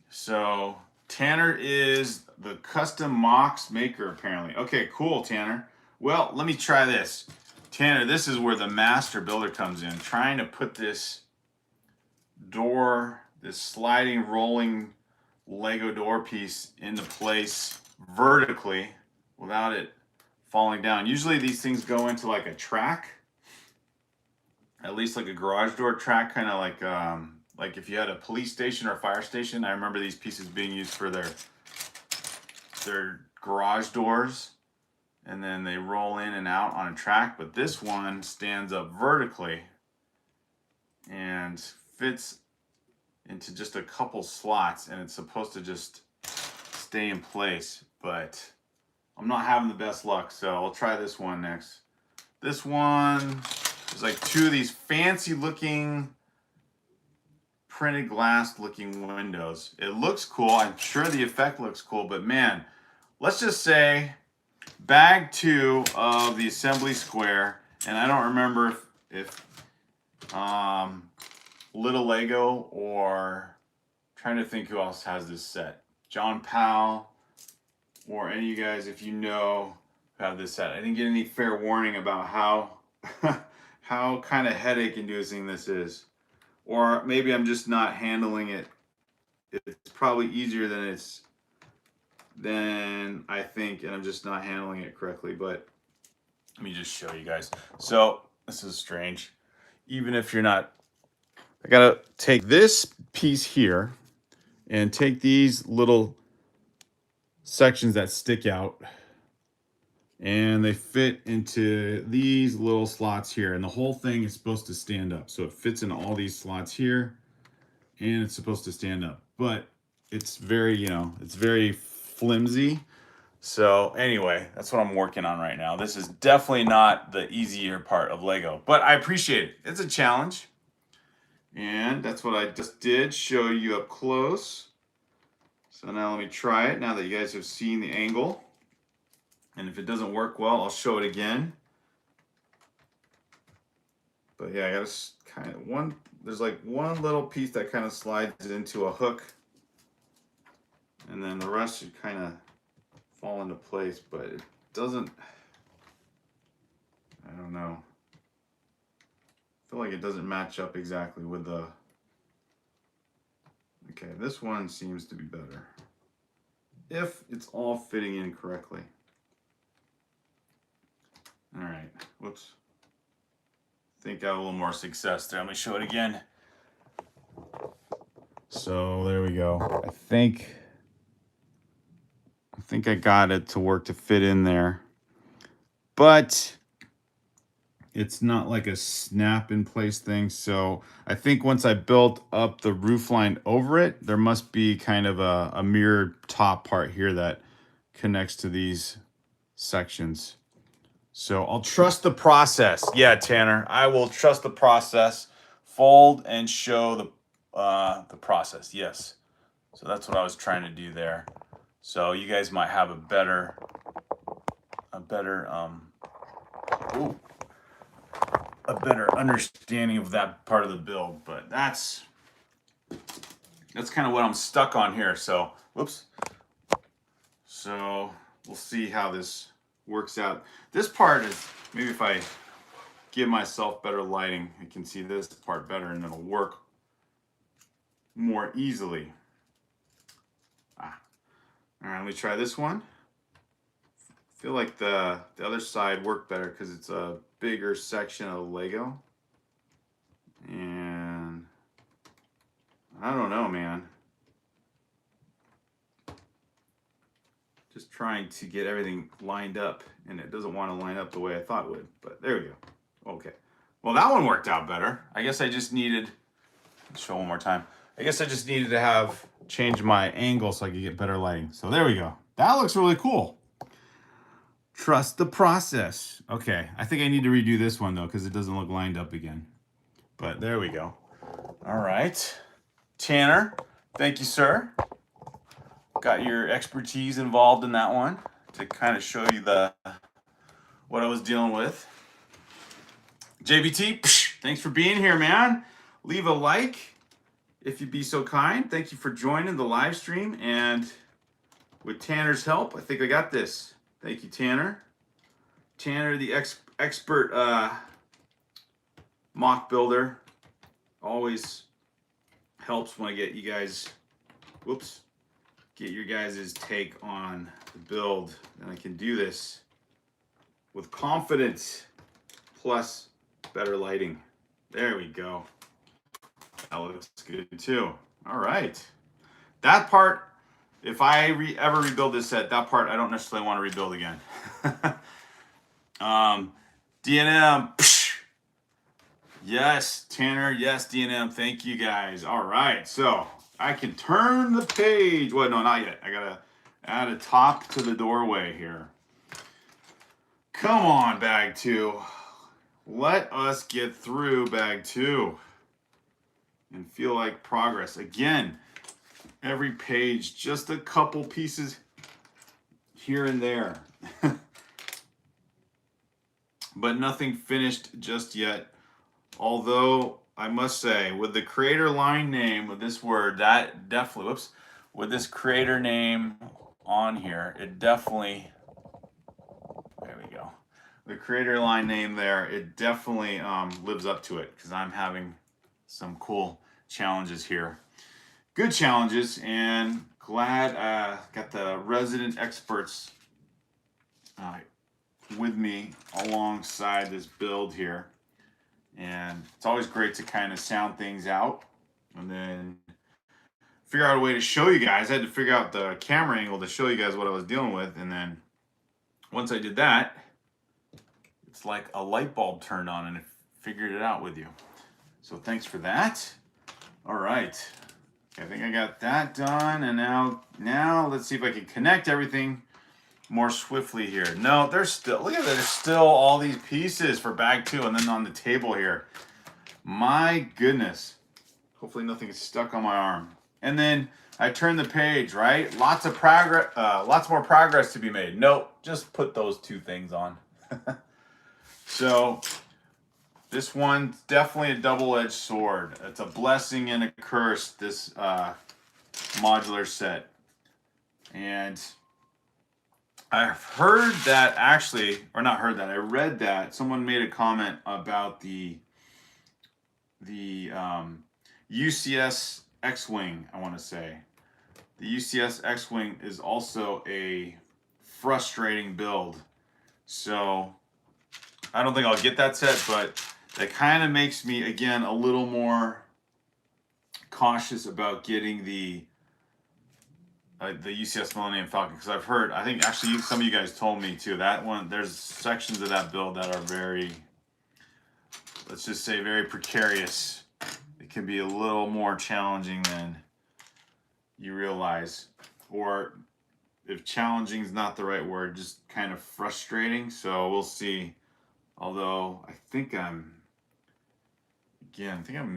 So Tanner is the custom mocks maker, apparently. Okay, cool, Tanner. Well, let me try this. Tanner, this is where the master builder comes in. Trying to put this door, this sliding, rolling Lego door piece into place vertically without it falling down. Usually these things go into like a track, at least like a garage door track, kind of like if you had a police station or a fire station. I remember these pieces being used for their garage doors, and then they roll in and out on a track. But this one stands up vertically and fits into just a couple slots, and it's supposed to just stay in place. But I'm not having the best luck, so I'll try this one next. This one, there's like two of these fancy looking printed glass looking windows. It looks cool. I'm sure the effect looks cool, but man, let's just say bag 2 of the assembly square, and I don't remember if Little Lego, or trying to think who else has this set. John Powell, or any of you guys, if you know, who have this set. I didn't get any fair warning about how how kind of headache inducing this is. Or maybe I'm just not handling it. It's probably easier than I think, and I'm just not handling it correctly. But let me just show you guys. So this is strange. Even if you're not, I gotta take this piece here and take these little sections that stick out, and they fit into these little slots here, and the whole thing is supposed to stand up. So it fits in all these slots here, and it's supposed to stand up, but it's very, it's very flimsy. So anyway, that's what I'm working on right now. This is definitely not the easier part of Lego, but I appreciate it. It's a challenge. And that's what I just did, show you up close. So now let me try it, now that you guys have seen the angle. And if it doesn't work well, I'll show it again. But yeah, I gotta kind of, there's like one little piece that kind of slides into a hook. And then the rest should kind of fall into place, but it doesn't, I don't know. I feel like it doesn't match up exactly with the, okay, this one seems to be better, if it's all fitting in correctly. All right, whoops. I think I have a little more success there. Let me show it again. So there we go. I think I got it to work to fit in there, but it's not like a snap in place thing. So I think once I built up the roof line over it, there must be kind of a mirrored top part here that connects to these sections. So I'll trust the process. Yeah, Tanner, I will trust the process. Fold and show the process. Yes. So that's what I was trying to do there. So you guys might have a better understanding of that part of the build, but that's kind of what I'm stuck on here. So, whoops. So we'll see how this works out. This part is, maybe if I give myself better lighting, I can see this part better and it'll work more easily. All right, let me try this one. I feel like the other side worked better because it's a bigger section of Lego. And I don't know, man. Just trying to get everything lined up, and it doesn't want to line up the way I thought it would, but there we go. Okay. Well, that one worked out better. I guess I just needed, let's show one more time. I guess I just needed to change my angle so I could get better lighting. So there we go. That looks really cool. Trust the process. Okay, I think I need to redo this one though, because it doesn't look lined up again. But there we go. All right. Tanner, thank you, sir. got your expertise involved in that one to kind of show you what I was dealing with. JBT, thanks for being here, man. Leave a like if you'd be so kind. Thank you for joining the live stream, and with Tanner's help, I think I got this. Thank you, Tanner. Tanner, the expert mock builder, always helps when I get you guys, get your guys' take on the build, and I can do this with confidence, plus better lighting. There we go. That looks good too. All right. That part, if I ever rebuild this set, that part I don't necessarily want to rebuild again. DNM. Yes, Tanner. Yes, DNM. Thank you guys. All right. So I can turn the page. Well, no, not yet. I got to add a top to the doorway here. Come on, bag 2. Let us get through bag 2 and feel like progress. Again, every page, just a couple pieces here and there. But nothing finished just yet. Although, I must say, with the creator line name, with this word, that definitely, with this creator name on here, it definitely, there we go. The creator line name there, it definitely lives up to it, because I'm having some cool challenges here. Good challenges, and glad got the resident experts with me alongside this build here. And it's always great to kind of sound things out and then figure out a way to show you guys. I had to figure out the camera angle to show you guys what I was dealing with, and then once I did that, it's like a light bulb turned on and it figured it out with you. So thanks for that. All right, I think I got that done, and now let's see if I can connect everything more swiftly here. No, there's still, look at that, there's still all these pieces for bag 2 and then on the table here. My goodness. Hopefully nothing is stuck on my arm. And then I turn the page, right? Lots of progress, lots more progress to be made. Nope, just put those 2 things on. So this one's definitely a double-edged sword. It's a blessing and a curse, this modular set. And I've heard that actually, or not heard that, I read that someone made a comment about the UCS X-Wing, I want to say. The UCS X-Wing is also a frustrating build. So I don't think I'll get that set, but that kind of makes me, again, a little more cautious about getting the UCS Millennium Falcon, because I've heard, I think actually some of you guys told me too, that one, there's sections of that build that are very, let's just say, very precarious. It can be a little more challenging than you realize, or if challenging is not the right word, just kind of frustrating. So we'll see. Although I think I'm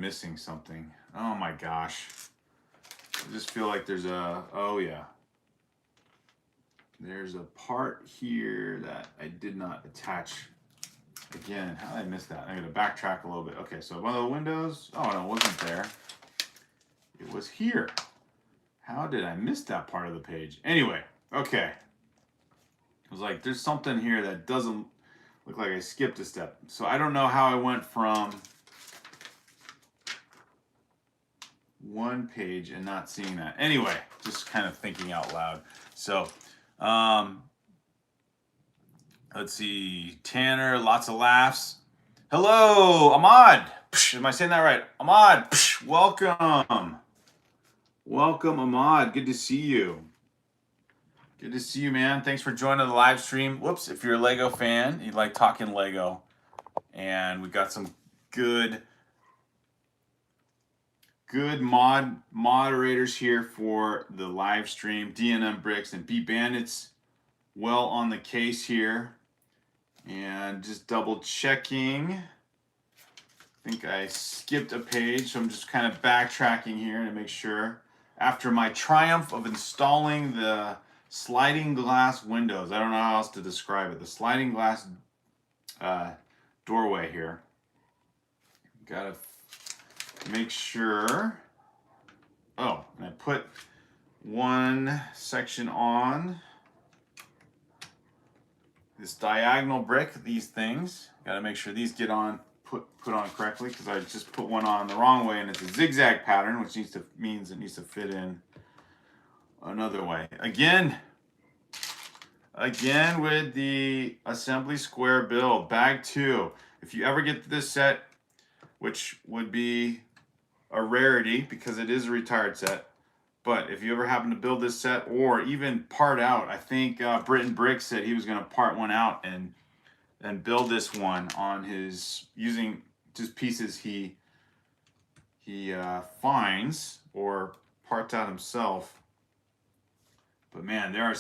missing something. Oh my gosh. I just feel like there's a, oh yeah. There's a part here that I did not attach. Again, how did I miss that? I'm gonna backtrack a little bit. Okay, so one of the windows, oh no, it wasn't there. It was here. How did I miss that part of the page? Anyway, okay. I was like, there's something here that doesn't look like I skipped a step. So I don't know how I went from one page and not seeing that. Anyway, just kind of thinking out loud. So, let's see. Tanner, lots of laughs. Hello, Ahmad. Am I saying that right? Ahmad, welcome. Welcome, Ahmad. Good to see you. Good to see you, man. Thanks for joining the live stream. Whoops, if you're a Lego fan, you like talking Lego, and we got some good moderators here for the live stream. DNM Bricks and B Bandits well on the case here. And just double checking. I think I skipped a page, so I'm just kind of backtracking here to make sure. after my triumph of installing the sliding glass windows. I don't know how else to describe it. The sliding glass doorway here. Gotta make sure. Oh, and I put one section on this diagonal brick, these things. Gotta make sure these get on, put on correctly, because I just put one on the wrong way and it's a zigzag pattern, which means it needs to fit in another way. Again with the assembly square build, bag 2. If you ever get this set, which would be a rarity because it is a retired set, but if you ever happen to build this set or even part out, I think Britton Brick said he was going to part one out and build this one on his, using just pieces he finds or parts out himself. But man, there are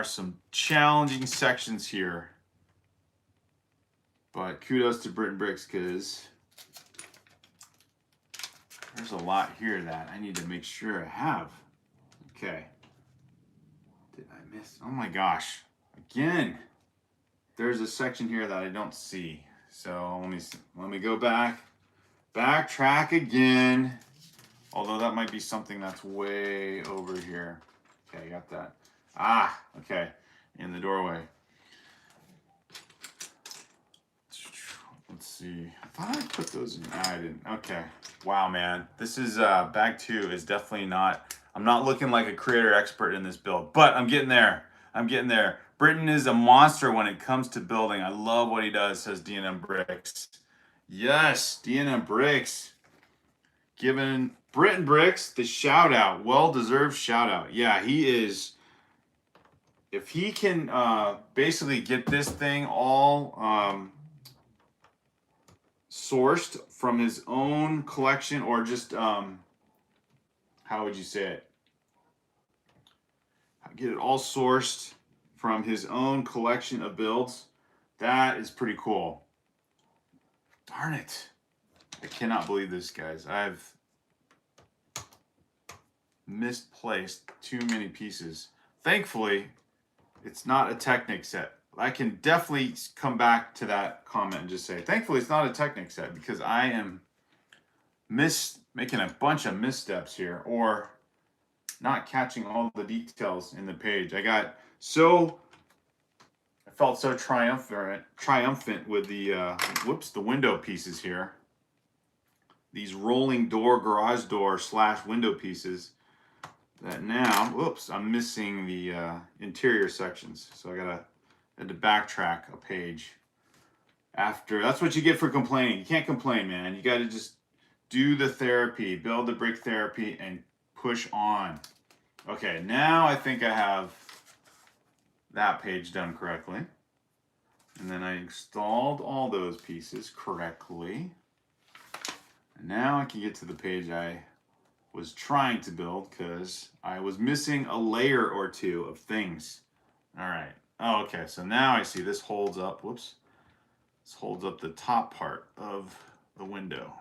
some challenging sections here. But kudos to Britton Bricks, because there's a lot here that I need to make sure I have. Okay. Did I miss? Oh my gosh. Again, there's a section here that I don't see. So let me go backtrack again. Although that might be something that's way over here. Okay, I got that. Ah, okay. In the doorway. Let's see. I thought I put those in. I didn't. Okay. Wow, man. This is bag 2 is definitely not. I'm not looking like a creator expert in this build, but I'm getting there. I'm getting there. Britton is a monster when it comes to building. I love what he does, says D&M Bricks. Yes, D&M Bricks. Giving Britton Bricks the shout out. Well-deserved shout out. Yeah, he is. If he can basically get this thing all sourced from his own collection, or just how would you say it? Get it all sourced from his own collection of builds. That is pretty cool. Darn it. I cannot believe this, guys. I've misplaced too many pieces. Thankfully, it's not a Technic set. I can definitely come back to that comment and just say, thankfully, it's not a Technic set, because I am making a bunch of missteps here, or not catching all the details in the page. I felt so triumphant with the the window pieces here. These rolling door, garage door / window pieces, that now, I'm missing the interior sections. So I had to backtrack a page after. That's what you get for complaining. You can't complain, man. You got to just do the therapy, build the brick therapy, and push on. Okay, now I think I have that page done correctly. And then I installed all those pieces correctly. And now I can get to the page I was trying to build, because I was missing a layer or two of things. All right. Oh, okay. So now I see this holds up. Whoops. This holds up the top part of the window.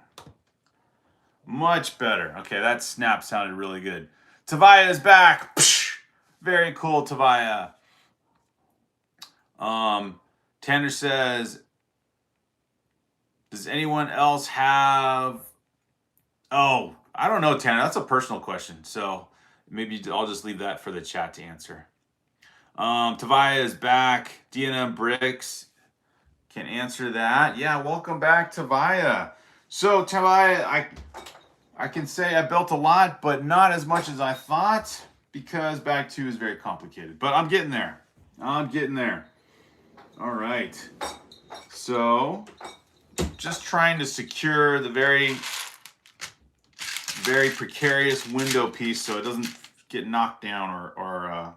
Much better. Okay, that snap sounded really good. Tavaya is back. Psh, very cool, Tavaya. Tanner says, does anyone else have... Oh, I don't know, Tanner. That's a personal question. So maybe I'll just leave that for the chat to answer. Tavaya is back. D&M Bricks can answer that. Yeah, welcome back, Tavaya. So, Tavaya, I can say I built a lot, but not as much as I thought, because bag 2 is very complicated. But I'm getting there. I'm getting there. All right. So, just trying to secure the very precarious window piece so it doesn't get knocked down or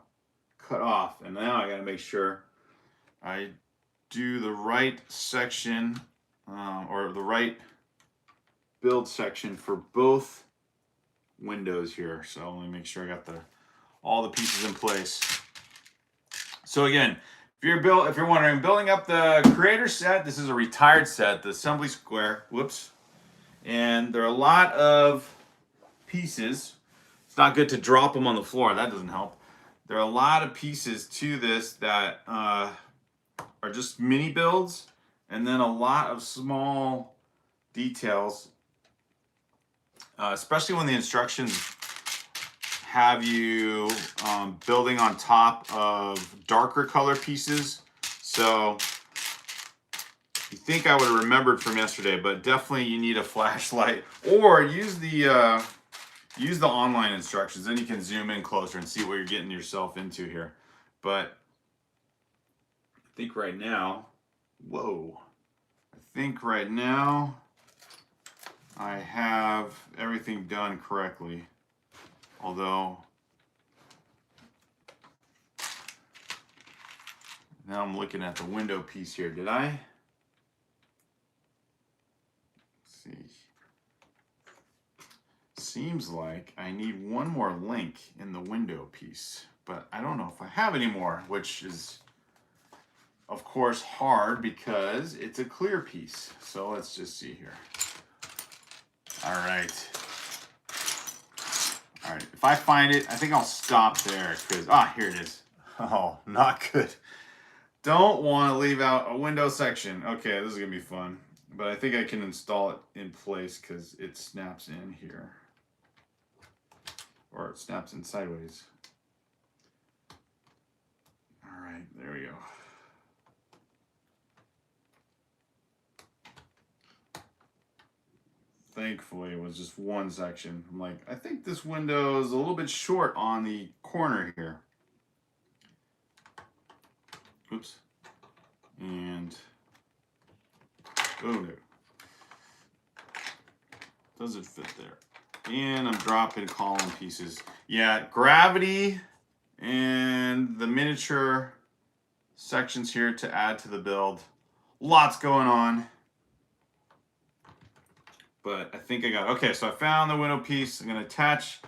cut off. And now I got to make sure I do the right section or the right build section for both windows here. So let me make sure I got all the pieces in place. So again, if you're wondering, building up the creator set, this is a retired set, the assembly square. Whoops. And there are a lot of pieces. It's not good to drop them on the floor. That doesn't help. There are a lot of pieces to this that are just mini builds, and then a lot of small details, especially when the instructions have you building on top of darker color pieces. So you think I would have remembered from yesterday, but definitely you need a flashlight, or use the online instructions. Then you can zoom in closer and see what you're getting yourself into here. But I think right now, I have everything done correctly. Although now I'm looking at the window piece here. Did I? Let's see. Seems like I need one more link in the window piece, but I don't know if I have any more, which is of course hard because it's a clear piece. So let's just see here. All right. All right, if I find it, I think I'll stop there because, here it is. Oh, not good. Don't want to leave out a window section. Okay, this is gonna be fun. But I think I can install it in place because it snaps in here. Or it snaps in sideways. All right, there we go. Thankfully, it was just one section. I'm like, I think this window is a little bit short on the corner here. Oops. And, oh no. Doesn't fit there. And I'm dropping column pieces. Yeah, gravity and the miniature sections here to add to the build. Lots going on. But I think I got it. Okay, so I found the window piece. I'm gonna attach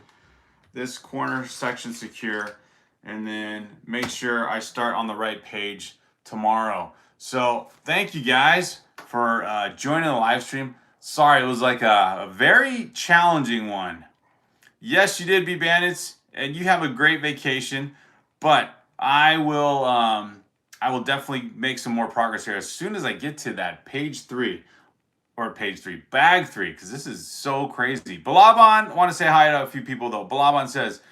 this corner section secure and then make sure I start on the right page tomorrow. So thank you guys for joining the live stream. Sorry, it was like a very challenging one. Yes, you did, Be Bandits, and you have a great vacation, but I will definitely make some more progress here as soon as I get to that bag 3, because this is so crazy. Balaban, I want to say hi to a few people though. Balaban says,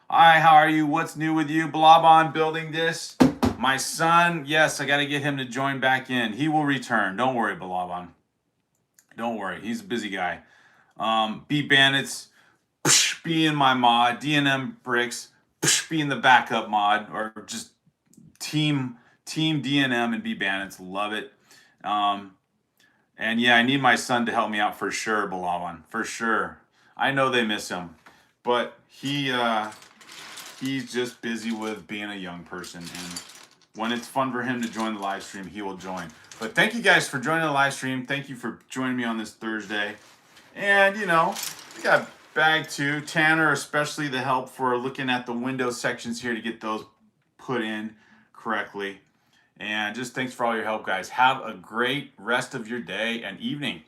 hi, how are you? What's new with you? Balaban building this. My son, yes, I got to get him to join back in. He will return. Don't worry, Balaban. Don't worry. He's a busy guy. Be Bandits, being my mod. D&M Bricks, being the backup mod. Or just team D&M and Be Bandits. Love it. And yeah, I need my son to help me out for sure, Balawan. For sure. I know they miss him. But he's just busy with being a young person. And when it's fun for him to join the live stream, he will join. But thank you guys for joining the live stream. Thank you for joining me on this Thursday. And, you know, we got bag 2. Tanner, especially the help for looking at the window sections here to get those put in correctly. And just thanks for all your help, guys. Have a great rest of your day and evening.